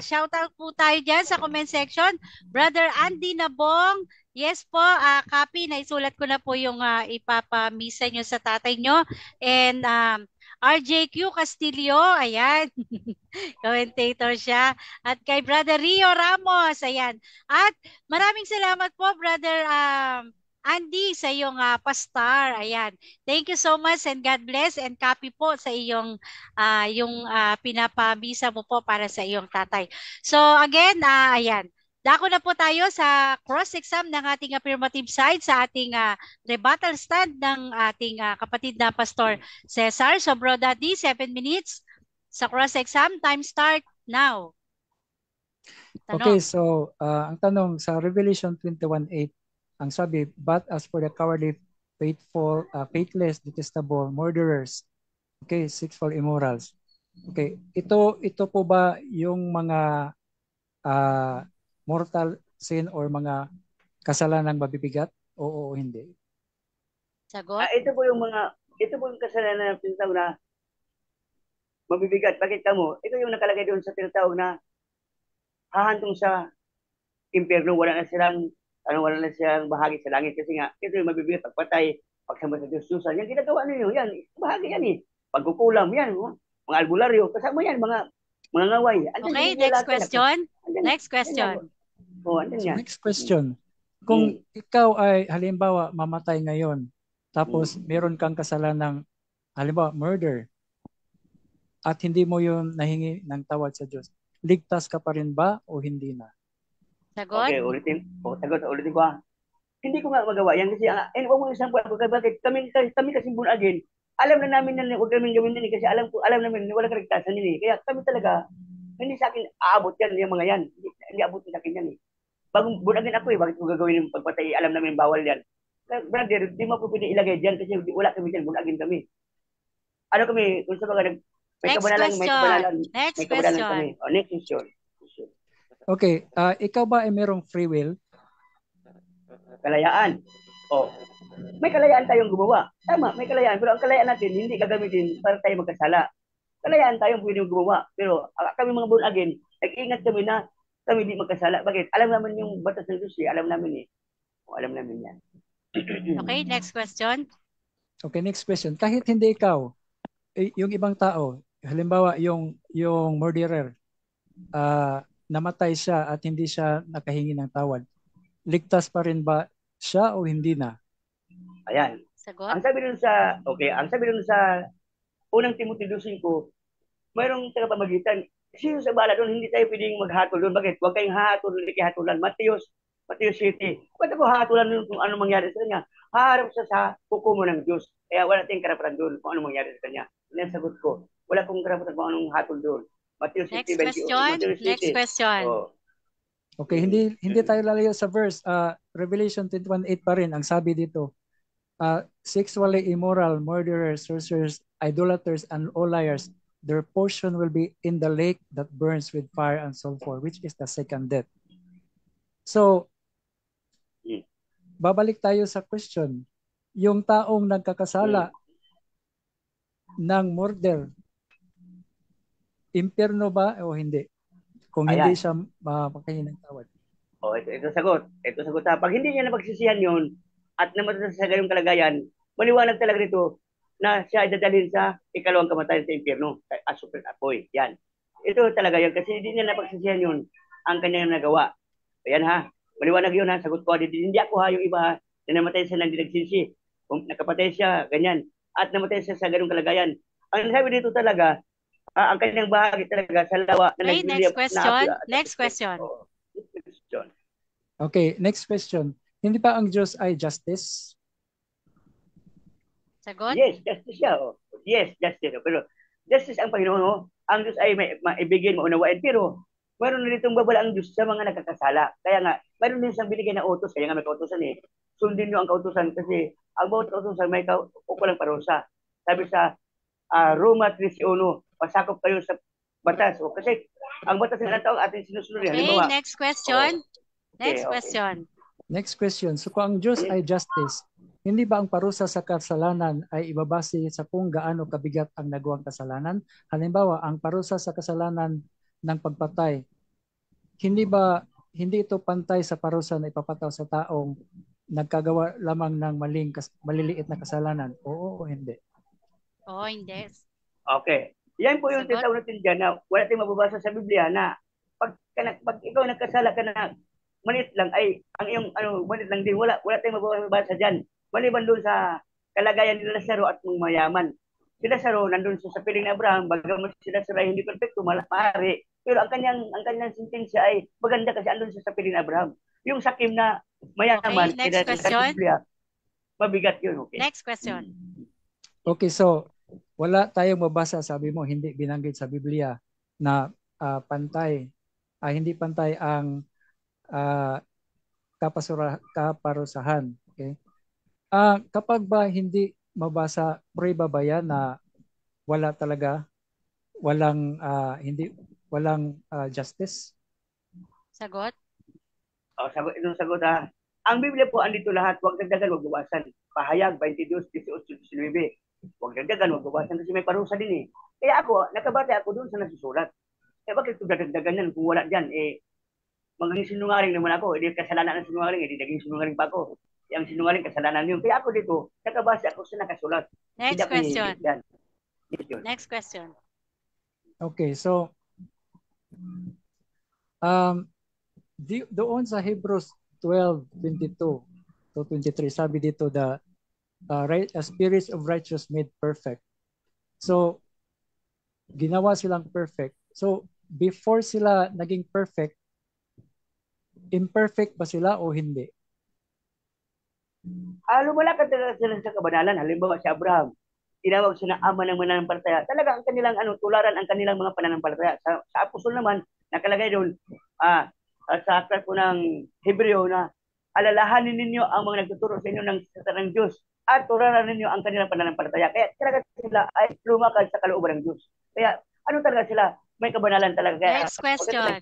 shout out po tayo dyan sa comment section. Brother Andy Nabong, yes po, copy, naisulat ko na po yung ipapamisa nyo sa tatay nyo. And RJQ Castillo, ayan, commentator siya. At kay Brother Rio Ramos, ayan. At maraming salamat po, Brother Andy, sa iyong pastar. Ayan. Thank you so much and God bless and copy po sa iyong pinapamisa mo po para sa iyong tatay. So again, ayan. Dako na po tayo sa cross-exam ng ating affirmative side sa ating rebuttal stand ng ating kapatid na Pastor Cesar. So Bro Daddy, 7 minutes sa cross-exam. Time start now.
Okay,
Tanong.
so ang tanong sa Revelation 21:8, ang sabi, but as for the cowardly, faithless, detestable, murderers, okay, sexual immorals. Okay, ito po ba yung mga mortal sin or mga kasalanang mabibigat? Oo o hindi?
Sagot?
Ito po yung kasalanan ng tinatawag na mabibigat. Bakit mo? Ito yung nakalagay doon sa tinatawag na hahantong sa impyerno. Wala na silang bahagi sa langit. Kasi nga, ito yung mabibigat. Pagpatay, pagsama sa Diyos-Diyosan. Yan ginagawa ninyo. Yan, bahagi yan eh. Pagkukulam, yan. Mga albularyo. Kasama yan, mga ngaway.
Okay, next question. Next question.
Next question. Kung ikaw ay halimbawa mamatay ngayon, tapos meron kang kasalanang halimbawa murder, at hindi mo yun nahingi ng tawad sa Diyos, ligtas ka pa rin ba o hindi na?
Sagot?
Okay, ulitin ko. Hindi ko nga magawa yan kasi wag mo isang bakit kami kasi bunagin. Alam na namin na huwag kami gawin din kasi alam namin na wala kaligtasan din eh. Kaya kami talaga hindi sa akin aabot yan yung mga yan. Hindi aabot sa akin yan eh. Bagong bunagin ako eh, bakit ko gagawin yung pagpatay? Alam namin bawal yan. Brother, di mo po pwede ilagay dyan kasi wala kami dyan, bunagin kami. Ano kami, kung sa mga may kabanalan kami. Next question.
Okay, ikaw ba ay merong free will?
Kalayaan. May kalayaan tayong gumawa. Tama, may kalayaan. Pero ang kalayaan natin, hindi gagamitin para tayo magkasala. Kalayaan tayong pwedeng gumawa. Pero kami mga born again, nag-ingat kami na kami hindi magkasala. Bakit? Alam naman yung batas ng Diyos eh. Alam namin eh. Alam namin yan.
Okay, next question.
Okay, next question. Kahit hindi ikaw, yung ibang tao, halimbawa yung murderer, namatay siya at hindi siya nakahingi ng tawad, ligtas pa rin ba siya o hindi na?
Ayan.
Sagot?
Ang sabi dun sa unang Timothy 2:5, mayroong tagapamagitan. Sino sa bala doon, hindi tayo pwedeng maghatol doon. Bakit? Huwag kayong hatol, hindi kayo hatulan. Mateus City. Ba't ako hatulan doon kung ano mangyari sa kanya? Haharap siya sa hukumo ng Diyos. Kaya wala tayong karapatan doon kung ano mangyari sa kanya. Yan ang sagot ko. Wala kong karapatan kung anong hatol doon. Mateus City.
Next question.
Okay, hindi tayo lalayo sa verse. Revelation 21:8 pa rin ang sabi dito. Sexually immoral, murderers, sorcerers, idolaters, and all liars, their portion will be in the lake that burns with fire and sulfur, which is the second death. So, babalik tayo sa question. Yung taong nagkakasala ng murder, impyerno ba o hindi? Kung hindi siya makahingi ng tawad.
Ito sagot. Pag hindi niya napagsisihan yun at namatay sa gayong kalagayan, maliwanag talaga dito na siya ay dadalhin sa ikalawang kamatayan sa impyerno, as super apoy. Yan. Ito talaga yan kasi hindi niya napagsisihan yun ang kanyang nagawa. Ayan ha, maliwanag yun ha, sagot ko. Hindi ako ha, yung iba na namatay siya nang dinagsisi. Kung nakapatay siya, ganyan. At namatay siya sa ganung kalagayan. Ang sabi dito talaga, ang kanyang bahagi talaga sa lawa na
Okay, next question. Next question.
Next question.
Okay, next question. Hindi ba ang Diyos ay justice?
Sagot?
Yes, justice siya. Oh. Yes, justice. Pero justice ang Panginoon. Oh. Ang Diyos ay maibigin, maunawain. Pero mayroon na ditong babala ang Diyos sa mga nagkakasala. Kaya nga, mayroon din siyang binigay na utos. Kaya nga may kautusan eh. Sundin nyo ang kautusan kasi ang bawat kautusan may ukulang parusa. Sabi sa Roma 3:1, pasakop kayo sa batas. O, kasi ang batas ng tao ating sinusunod.
Okay,
halimbawa,
next question.
Okay,
Next question.
Next question. So kung ang Diyos ay justice, hindi ba ang parusa sa kasalanan ay ibabase sa kung gaano kabigat ang nagawang kasalanan? Halimbawa, ang parusa sa kasalanan ng pagpatay, hindi ito pantay sa parusa na ipapataw sa taong nagkagawa lamang ng maliliit na kasalanan? Oo o hindi?
Oo, hindi.
Okay. Yan po yung
Sagot?
tinatawag natin dyan na wala tayong mababasa sa Biblia na pag ikaw nagkasala ka na maliit lang ay ang iyong maliit lang din wala tayong mababasa diyan maliban doon sa kalagayan ni Lazaro at ng mayaman. Si Lazaro nandun sa piling ni Abraham, bagamat si Lazaro ay hindi perfecto, maaari, pero ang kanyang sentensya ay maganda kasi andun sa piling ni Abraham. Yung sakim na mayaman,
okay, next question.
Biblia, mabigat yun. Okay.
Next question.
Okay, so wala tayong mabasa, sabi mo, hindi binanggit sa Biblia na hindi pantay ang kaparusahan. Okay? Kapag ba hindi mabasa, prueba ba yan na wala talaga, walang justice?
Sagot?
Sagot ha. Ang Biblia po andito lahat, huwag dagdagan, huwag bawasan. Pahayag 22:18-19. Huwag dagdagan, huwag bawasan kasi may parusa din eh. Kaya ako, nakabate ako doon sa nasusulat. Bakit ito dagdagan yan kung wala dyan? Maging sinungaling naman ako. Hindi kasalanan ng sinungaling, hindi naging sinungaling pa ako. Ang sinungaling kasalanan yun. Kaya ako dito, nakabase ako sa nakasulat.
Next question. Next question.
Okay, so doon sa Hebrews 12:22-23, sabi dito the spirits of righteous made perfect. So ginawa silang perfect. So before sila naging perfect, imperfect ba sila o hindi?
Lumalakad sila sa kabanalan. Halimbawa si Abraham, tinawag siya na ama ng mananampalataya. Talaga ang kanilang tularan ang kanilang mga pananampalataya. Sa apostol naman, nakalagay doon sa aklat po ng Hebreo na alalahanin ninyo ang mga nagtuturo sa inyo ng Diyos at tularan ninyo ang kanilang pananampalataya. Kaya talaga sila ay lumakad sa kalooban ng Diyos. Kaya talaga sila? May kabanalan talaga. Kaya,
next question.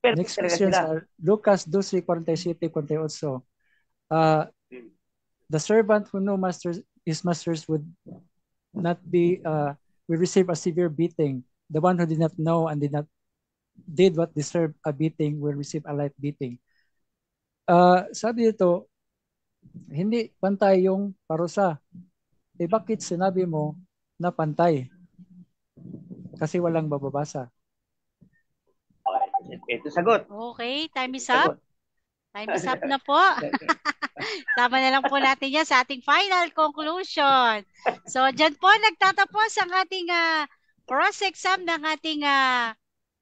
Next question sa Lucas 12:47-48. The servant who know his masters would not be will receive a severe beating. The one who did not know and did what deserved a beating will receive a light beating. Sabi dito, hindi pantay yung parusa. Bakit sinabi mo na pantay? Kasi walang bababasa.
Ito sagot.
Okay, time is up. Time is up na po. Tama na lang po natin yan sa ating final conclusion. So, dyan po nagtatapos ang ating cross-exam ng ating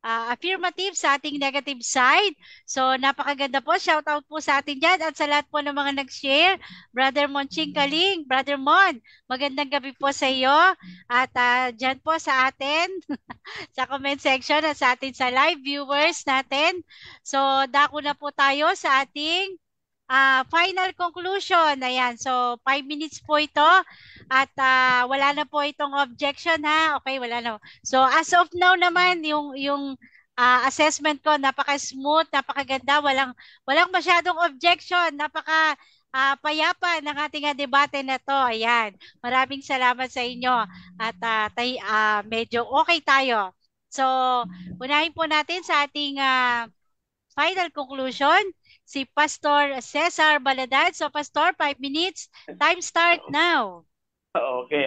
affirmative sa ating negative side. So, napakaganda po. Shout out po sa atin dyan at sa lahat po ng mga nag-share. Brother Monching Kaling, Brother Mon, magandang gabi po sa iyo. At dyan po sa atin, sa comment section at sa atin sa live viewers natin. So, dako na po tayo sa ating final conclusion. Ayan. So, 5 minutes po ito. At wala na po itong objection ha. Okay, wala na. So, as of now naman, yung assessment ko, napaka-smooth, napakaganda. Walang masyadong objection. Payapa ng ating debate na to. Ayan. Maraming salamat sa inyo. At medyo okay tayo. So, unahin po natin sa ating final conclusion. si Pastor Cesar Baladad. So Pastor, 5 minutes. Time start now.
Okay,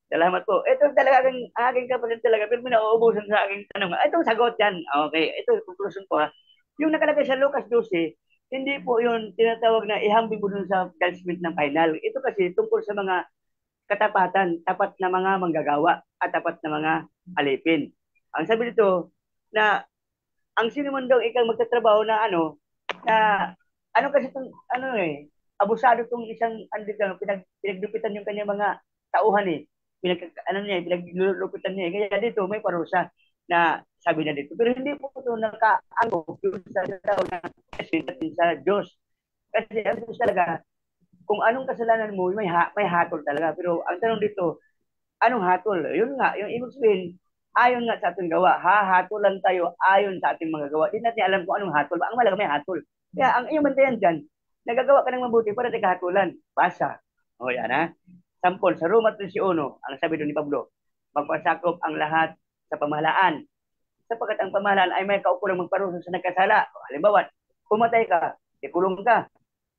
salamat po. Ito talaga aking kapatid talaga, pero minauubusan sa aking tanong. Ito sagot yan. Okay, ito conclusion ko ha. Yung nakalagay sa Lucas 12, hindi po yun tinatawag na ihambing mo dun sa judgment ng final. Ito kasi tungkol sa mga katapatan, tapat na mga manggagawa at tapat na mga alipin. Ang sabi dito na ang sino man daw ikaw magtatrabaho na na kasi itong abusado itong isang andito, pinagdupitan yung kanyang mga tauhan pinaglupitan niya. Kaya dito may parusa na sabi na dito. Pero hindi po ito nakaanggo sa tao na sa Diyos. Kasi ang Diyos talaga, kung anong kasalanan mo, may hatol talaga. Pero ang tanong dito, anong hatol? Yun nga, yung ibig sabihin, ayon nga sa ating gawa, hahatulan tayo ayon sa ating mga gawa. Hindi natin alam kung anong hatol. Ang malaga may hatol. Kaya ang iyong bantayan dyan, nagagawa ka ng mabuti para di kahatulan. Basa. O yan ha. Sampol, sa Roma 13:1, ang sabi doon ni Pablo, magpasakop ang lahat sa pamahalaan. Sapagkat ang pamahalaan ay may kaukulang magparusa sa nagkasala. Halimbawa, pumatay ka, ikulong ka.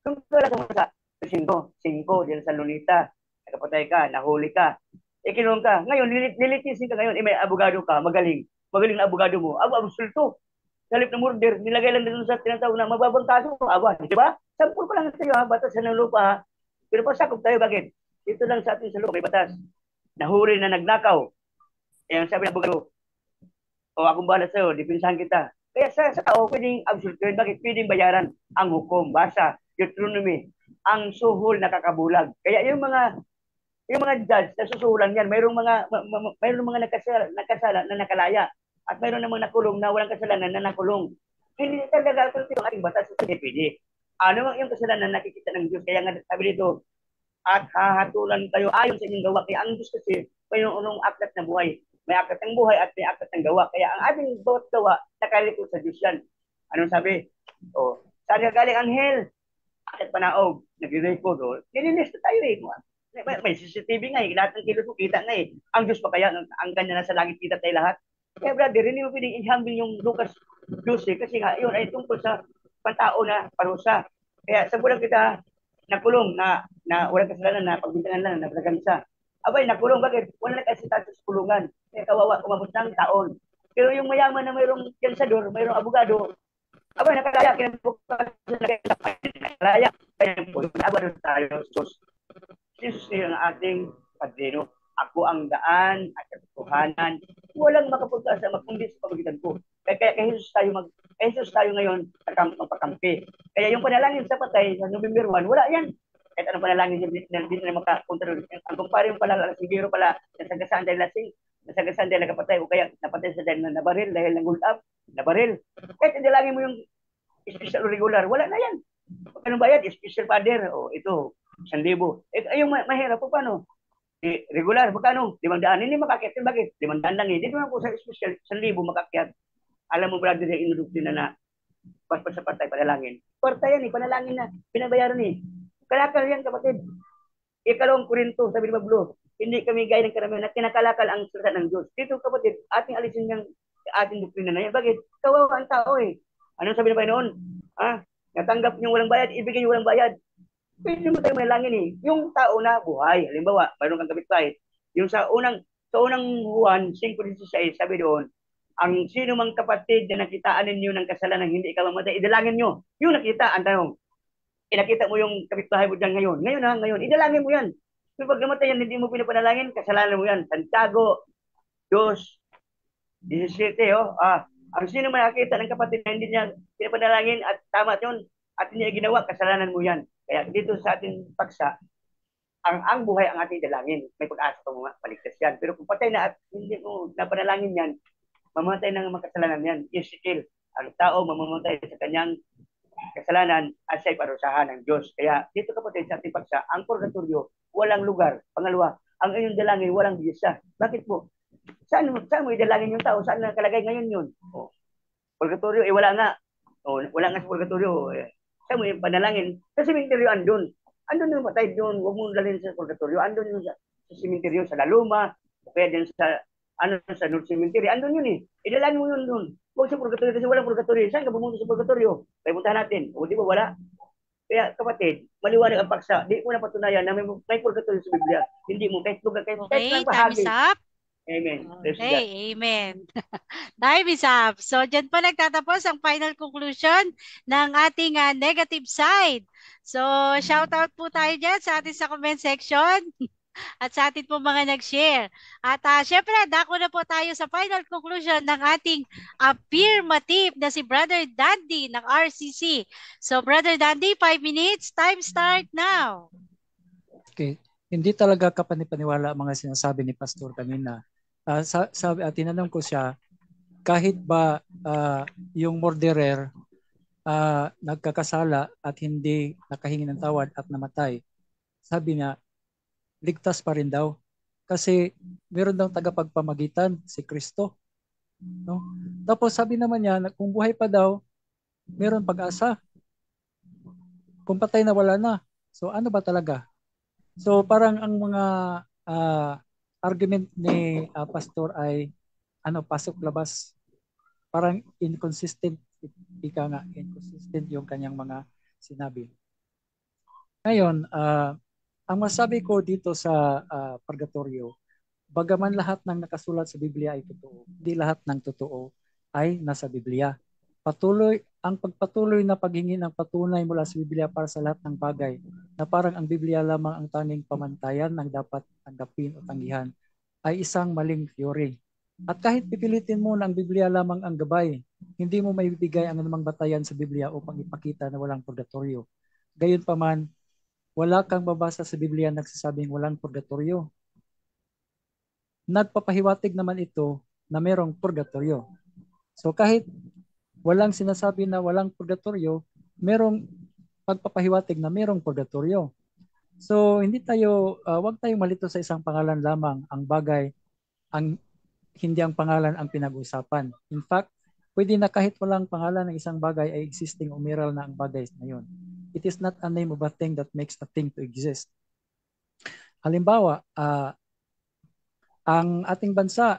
Kung wala sa 5 diyan sa Lunita, nakapatay ka, nahuli ka, ikinulong ka. Ngayon, nilitisin ka ngayon, may abogado ka, magaling na abogado mo. Absoluto. Salip na murder, nilagay lang dito sa tinatawag na mababang kaso, di ba? Sampul pa lang tayo batas sa lupa ha. Pero pasakop tayo, bakit? Dito lang sa atin sa lupa, may batas. Nahuri na nagnakaw. Ang sabi ng abogado, akong bahala sa'yo, dipinsahan kita. Kaya sa tao, pwedeng absolutuin. Bakit? Pwedeng bayaran ang hukom. Basa, Deuteronomy, ang suhol nakakabulag. Kaya yung mga judge na susuhulan yan, mayroong mga nakasala na nakalaya at mayroon namang nakulong na walang kasalanan na nakulong. Hindi talaga ito ang ating batas sa CPD. Ano ang iyong kasalanan nakikita ng Diyos? Kaya nga sabi dito, at hahatulan kayo ayon sa inyong gawa. Kaya ang Diyos kasi mayroong aklat na buhay. May aklat ng buhay at may aklat ng gawa. Kaya ang ating bawat gawa, nakalikot sa Diyos yan. Anong sabi? Saan ka galing anghel? At panaog, nag-record. Nililista tayo may CCTV nga lahat ng kilos mo kita nga Ang Diyos pa kaya, ang kanya nasa langit kita tayo lahat. Kaya brother, hindi mo pwedeng ihambing yung Lucas 12 kasi nga, yun ay tungkol sa pantao na parusa. Kaya sa bulang kita, nakulong na walang kasalanan na pagbintangan lang na bragansa. Abay, nakulong, bakit? Wala na kasi tayo sa kulungan. Kaya kawawa, umabot ng taon. Pero yung mayaman na mayroong kansador, mayroong abogado, abay, nakalaya, kinabukasan nakalaya. Kaya po, abogado tayo, Diyos. Jesus ang ating padrino. Ako ang daan at katotohanan. Walang makapunta sa kundi sa pamagitan ko. Kaya Jesus tayo ngayon magpakampi. Kaya yung panalangin sa patay sa November 1, wala yan. Kahit anong panalangin hindi na makapunta rin. Ang kumpare yung pala, siguro pala, nasagasaan dahil lasing, nasagasaan dahil nakapatay, o kaya napatay sa dahil na nabaril, dahil nag-hold up, nabaril. Kahit indalangin mo yung special o regular, wala na yan. Anong bayad? Special father, ito, 1,000. Yung mahirap po paano? Regular, magkano? 500. Hindi makakyat. Bakit? 500 lang Dito na po sa special, 1,000 makakyat. Alam mo, brother, yung inuduktin na paspas sa partay, panalangin. Partay yan panalangin na. Pinabayaran Kalakal yan, kapatid. Ikalawang Korinto, sabi ni Pablo, hindi kami gaya ng karamihan na kinakalakal ang salita ng Diyos. Dito, kapatid, ating alisin yung ating doktrina na yan. Bakit? Kawawa ang tao Anong sabi na Panginoon? Natanggap niyo walang bayad, ibigay niyo walang bayad. Pwede mo tayo manalangin Yung tao na buhay, halimbawa, mayroon kang kapitbahay, yung sa unang Juan 5:16, sabi doon, ang sino mang kapatid na nakitaan ninyo ng kasalanan hindi ikaw mamatay, idalangin nyo. Yung nakita, ang tanong, inakita mo yung kapitbahay mo dyan ngayon. Ngayon, idalangin mo yan. Kung pag namatay yan, hindi mo pinapanalangin, kasalanan mo yan. Santiago 2:17, ang sino man nakita ng kapatid na hindi niya pinapanalangin at tama yun, at hindi niya ginawa, kasalanan mo yan. Kaya dito sa ating paksa, ang buhay ang ating dalangin. May pag-asa kung paligtas yan. Pero kung patay na at hindi mo napanalangin yan, mamamatay ng makasalanan yan. Ezekiel, ang tao mamamatay sa kanyang kasalanan at siya'y parusahan ng Diyos. Kaya dito kapatid sa ating paksa, ang purgatorio, walang lugar. Pangalawa, ang inyong dalangin, walang bisa. Bakit po? Saan mo idalangin yung tao? Saan nakalagay ngayon yun? Purgatorio, wala nga. Wala nga sa purgatorio. Saan mo yung panalangin? Sa simenteryo, andun yung patay doon. Huwag mo dalhin sa purgatorio. Andun yung sa simenteryo, sa Laluma, o kaya din sa North Cemetery. Andun yun Idalangin mo yun doon. Huwag sa purgatorio kasi walang purgatorio. Saan ka pumunta sa purgatorio? Kaya puntahan natin. O di ba wala? Kaya kapatid, maliwanag ang paksa. Di mo na patunayan na may purgatorio sa Biblia. Hindi mo kahit lugar, kahit
Okay,
lang
time is
bahagi.
up.
Amen. Praise God.
Okay, amen. Time is up. So, dyan po nagtatapos ang final conclusion ng ating negative side. So, shout out po tayo dyan sa ating sa comment section at sa ating po mga nag-share. At syempre, dako na po tayo sa final conclusion ng ating affirmative na si Brother Dandy ng RCC. So, Brother Dandy, 5 minutes. Time start now.
Okay. Hindi talaga kapanipaniwala ang mga sinasabi ni Pastor kanina. Tinanong ko siya, kahit ba yung murderer nagkakasala at hindi nakahingi ng tawad at namatay, sabi niya, ligtas pa rin daw. Kasi meron daw tagapagpamagitan, si Kristo. No? Tapos sabi naman niya, kung buhay pa daw, meron pag-asa. Kung patay na, wala na. So ano ba talaga? So parang ang mga argument ni Pastor ay pasok labas. Parang inconsistent, inconsistent yung kanyang mga sinabi. Ngayon, ang masabi ko dito sa purgatorio, bagaman lahat ng nakasulat sa Biblia ay totoo, hindi lahat ng totoo ay nasa Biblia. Ang pagpatuloy na paghingi ng patunay mula sa Biblia para sa lahat ng bagay na parang ang Biblia lamang ang tanging pamantayan ng dapat tanggapin o tanggihan ay isang maling theory. At kahit pipilitin mo na ang Biblia lamang ang gabay, hindi mo maibibigay ang anumang batayan sa Biblia upang ipakita na walang purgatorio. Gayunpaman, wala kang babasa sa Biblia nagsasabing walang purgatorio. Nagpapahiwatig naman ito na mayroong purgatorio. So kahit walang sinasabi na walang purgatorio, merong pagpapahiwatig na merong purgatorio. So hindi tayo, wag tayong malito sa isang pangalan lamang. Ang bagay, hindi ang pangalan ang pinag-usapan. In fact, pwede na kahit walang pangalan ng isang bagay ay existing o meron na ang bagay na yun. It is not a name of a thing that makes a thing to exist. Halimbawa, ang ating bansa,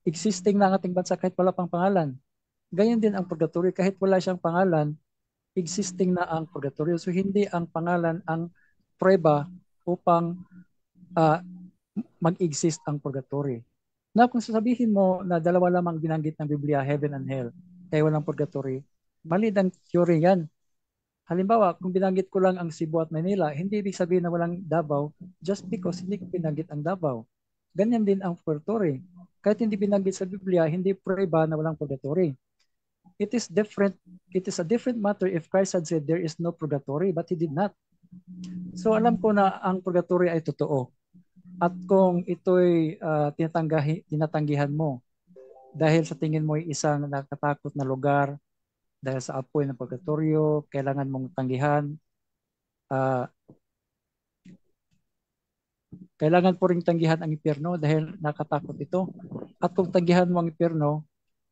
existing na ang ating bansa kahit wala pang pangalan. Ganyan din ang purgatorio, kahit wala siyang pangalan, existing na ang purgatorio. So hindi ang pangalan ang prueba upang mag-exist ang purgatorio. Na kung sasabihin mo na dalawa lamang binanggit ng Biblia, heaven and hell, kaya walang purgatorio, mali ang theory yan. Halimbawa, kung binanggit ko lang ang Cebu at Manila, hindi ibig sabihin na walang Davao just because hindi ko binanggit ang Davao. Ganyan din ang purgatorio. Kahit hindi binanggit sa Biblia, hindi prueba na walang purgatorio. It is different. It is a different matter if Christ had said there is no purgatory, but he did not. So alam ko na ang purgatory ay totoo. At kung ito'y tinatanggihan mo dahil sa tingin mo ay isang nakatakot na lugar, dahil sa apoy ng purgatorio, kailangan mong tanggihan. Kailangan po rin tanggihan ang impyerno dahil nakatakot ito. At kung tanggihan mo ang impyerno,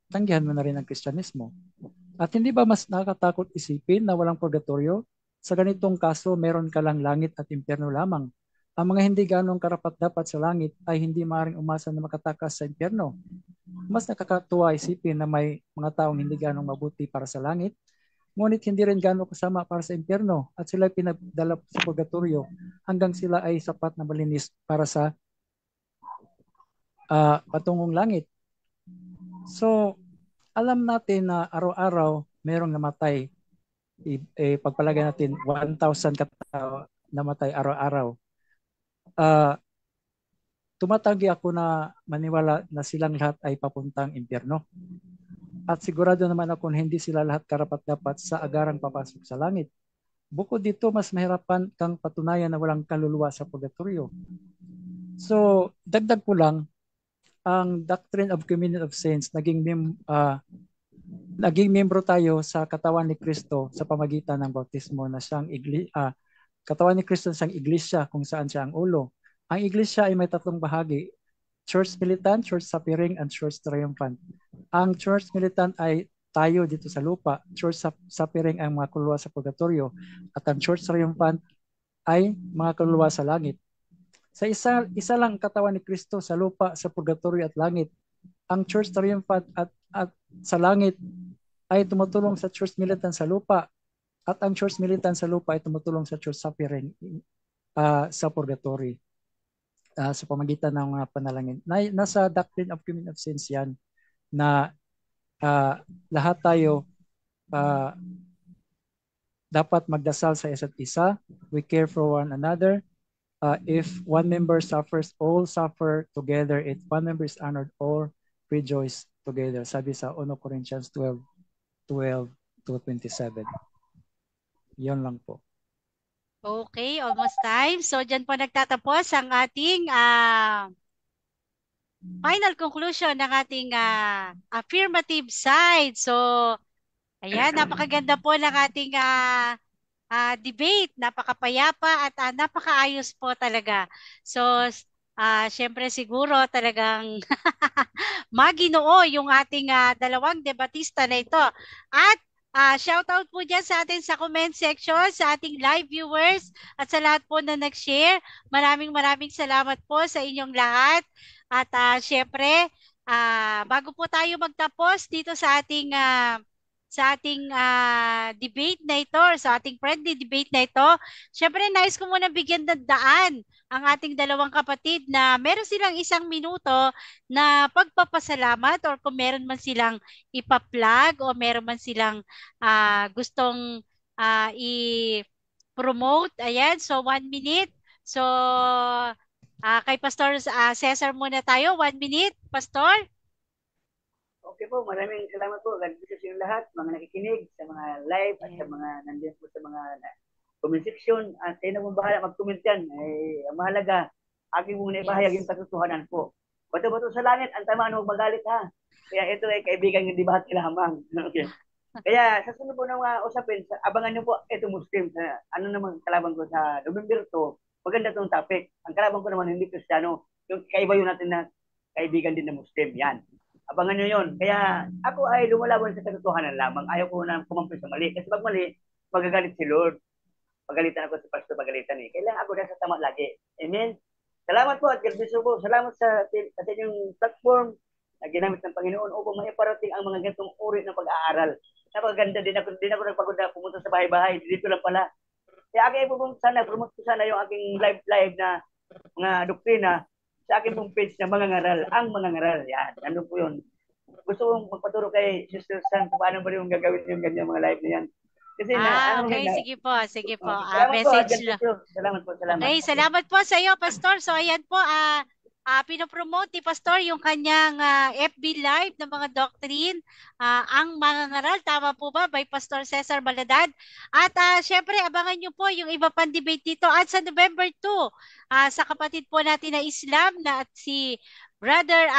tanggihan mo na rin ang Kristyanismo. At hindi ba mas nakakatakot isipin na walang purgatorio? Sa ganitong kaso, meron ka lang langit at impyerno lamang. Ang mga hindi ganong karapat-dapat sa langit ay hindi maaaring umasa na makatakas sa impyerno. Mas nakakatuwa isipin na may mga taong hindi ganong mabuti para sa langit, ngunit hindi rin ganong kasama para sa impyerno at sila pinagdala sa purgatorio hanggang sila ay sapat na malinis para sa patungong langit. So, alam natin na araw-araw merong namatay. Pagpalagay natin 1,000 katao namatay araw-araw. Tumatanggi ako na maniwala na silang lahat ay papuntang impyerno. At sigurado naman ako na hindi sila lahat karapat-dapat sa agarang papasok sa langit. Bukod dito, mas mahirapan kang patunayan na walang kaluluwa sa purgatorio. So, dagdag ko lang, ang Doctrine of Communion of Saints, naging membro tayo sa katawan ni Kristo sa pamagitan ng bautismo na siyang katawan ni Kristo siyang iglesia kung saan siya ang ulo. Ang iglesia ay may tatlong bahagi, Church Militant, Church Suffering, and Church Triumphant. Ang Church Militant ay tayo dito sa lupa, Church Suffering ang mga kaluluwa sa purgatorio, at ang Church Triumphant ay mga kaluluwa sa langit. Sa isa lang katawan ni Kristo sa lupa, sa purgatorio at langit. Ang Church Triumphant at sa langit ay tumutulong sa Church Militant sa lupa, at ang Church Militant sa lupa ay tumutulong sa Church Suffering sa purgatory sa pamagitan ng mga panalangin. Nasa Doctrine of Communion of Saints yan na lahat tayo dapat magdasal sa isa't isa. We care for one another. If one member suffers, all suffer together. If one member is honored, all rejoice together. Sabi sa 1 Corinthians 12:12-27. Yan lang po.
Okay, almost time. So, dyan po nagtatapos ang ating final conclusion ng ating affirmative side. So, ayan, napakaganda po ng ating debate. Napakapayapa at napakaayos po talaga. So, syempre siguro talagang maginoo yung ating dalawang debatista na ito. At shout out po dyan sa atin sa comment section, sa ating live viewers at sa lahat po na nag-share. Maraming salamat po sa inyong lahat. At syempre, bago po tayo magtapos dito sa ating debate na ito, or sa ating friendly debate na ito, syempre nais ko muna bigyan ng daan ang ating dalawang kapatid na meron silang 1 minuto na pagpapasalamat, or kung meron man silang ipa-plug o meron man silang gustong i-promote. Ayan, so 1 minute. So, kay Pastor Cesar muna tayo. 1 minute, Pastor.
Okay po, maraming salamat po. God bless yung lahat, mga nakikinig sa mga live at sa mga nandiyan po sa mga comment section. At kayo na po bahala mag-comment yan. Ang mahalaga, aking muna ibahayag yung katotohanan po. Bato-bato sa langit, ang tamaan huwag magalit ha. Kaya ito ay kaibigan yung di bahat kilahamang. Okay. Kaya sa sunod po ng mga usapin, abangan nyo po ito Muslim. Ano naman kalaban ko sa November 2, maganda itong topic. Ang kalaban ko naman hindi Kristiyano. Yung kaiba yun natin na kaibigan din na Muslim. Yan. Abangan nyo yun. Kaya ako ay lumalaban sa katotohanan lamang. Ayaw ko na kumampi sa mali. Kasi pag mali, magagalit si Lord. Pagalitan ako sa pastor, pagalitan eh. Kailangan ako nasa tama lagi. Amen? Salamat po at God bless po. Salamat sa inyong platform na ginamit ng Panginoon upang maiparating ang mga ganitong uri ng pag-aaral. Napakaganda din ako nagpagod na pumunta sa bahay-bahay. Dito lang pala. Kaya aking promote ko sana yung aking live na mga doktrina sa aking pong page na mga ngaral. Ang mga ngaral. Yan. Ano po yun? Gusto kong magpaturo kay Sister San kung paano ba yung gagawin yung ganyan mga live na yan. Kasi
okay, sige po.
message
lang.
Salamat po.
Okay, salamat po sa iyo, Pastor. So, ayan po, pinopromote ni Pastor yung kanyang FB Live ng mga doctrine, ang mga ngaral, tama po ba, by Pastor Cesar Baladad. At syempre, abangan nyo po yung iba pang debate dito. At sa November 2, sa kapatid po natin na Islam na at si Brother,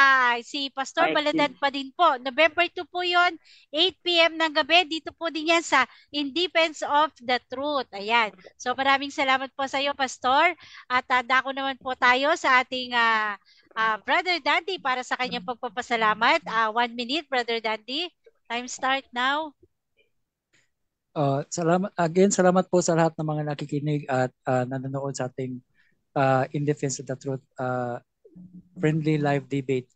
si Pastor Baladad pa din po. November 2 po yon, 8 p.m. ng gabi. Dito po din yan sa In Defense of the Truth. Ayan. So maraming salamat po sa iyo, Pastor. At dako naman po tayo sa ating Brother Dandy para sa kanyang pagpapasalamat. 1 minute, Brother Dandy. Time start now.
Salamat po sa lahat ng mga nakikinig at nanonood sa ating In Defense of the Truth friendly live debate.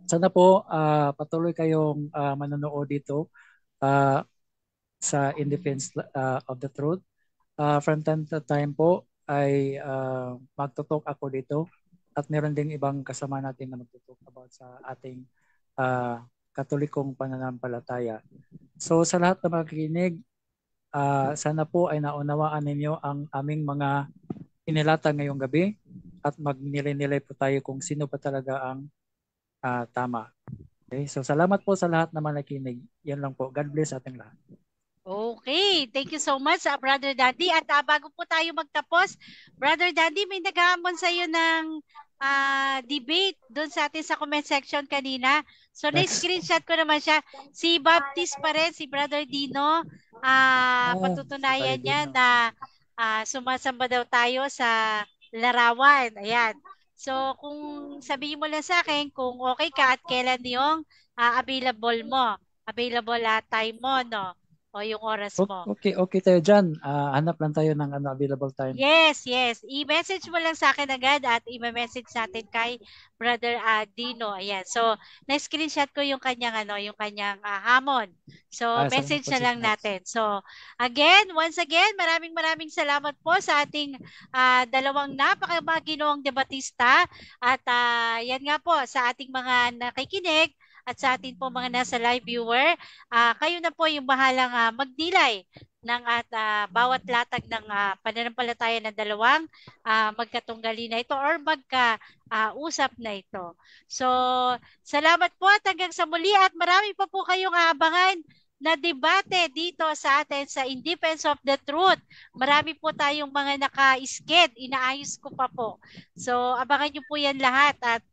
Sana po patuloy kayong manonood dito sa In Defense of the Truth. From time to time po ay magtutok ako dito at meron ding ibang kasama natin na magtutok about sa ating katolikong pananampalataya. So sa lahat na makikinig, sana po ay naunawaan ninyo ang aming mga inilata ngayong gabi at magnilay-nilay po tayo kung sino pa talaga ang tama. Okay? So salamat po sa lahat na nakikinig. Yan lang po. God bless ating lahat.
Okay, thank you so much, Brother Dandy. At bago po tayo magtapos, Brother Dandy, may nag-aamon sa iyo ng debate doon sa atin sa comment section kanina. So, na-screenshot ko naman siya. Si Baptist pa rin, si Brother Dino, patutunayan niya na sumasamba daw tayo sa larawan. Ayan. So, kung sabihin mo lang sa akin kung okay ka at kailan yung available mo, available time mo, no? o yung oras mo.
Okay tayo dyan. Hanap lang tayo ng available time.
Yes. I-message mo lang sa akin agad at i-message natin kay Brother Dino. Ayan. So, na-screenshot ko yung kanyang hamon. So, message na lang natin. So, once again, maraming salamat po sa ating dalawang napakaginoong debatista at yan nga po sa ating mga nakikinig at sa ating po mga nasa live viewer. Kayo na po yung bahalang magdilay ng bawat latag ng pananampalataya ng dalawang magkatunggali na ito or magka-usap na ito. So, salamat po at hanggang sa muli at marami pa po kayong aabangan na debate dito sa atin sa In Defense of the Truth. Marami po tayong mga naka-sked, inaayos ko pa po. So, abangan nyo po yan lahat at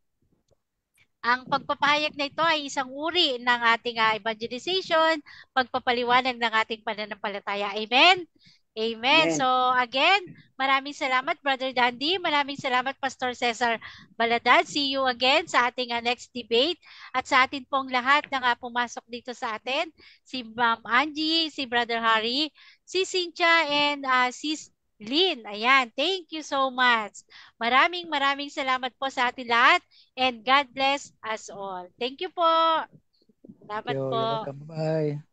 ang pagpapahayag na ito ay isang uri ng ating evangelization, pagpapaliwanag ng ating pananampalataya. Amen? Amen. So again, maraming salamat Brother Dandy, maraming salamat Pastor Cesar Baladad. See you again sa ating next debate at sa atin pong lahat na pumasok dito sa atin, si Ma'am Angie, si Brother Harry, si Cynthia and Sis Lynn. Ayan, thank you so much. Maraming salamat po sa atin lahat and God bless us all. Thank you po. Salamat po.
You're welcome. Bye.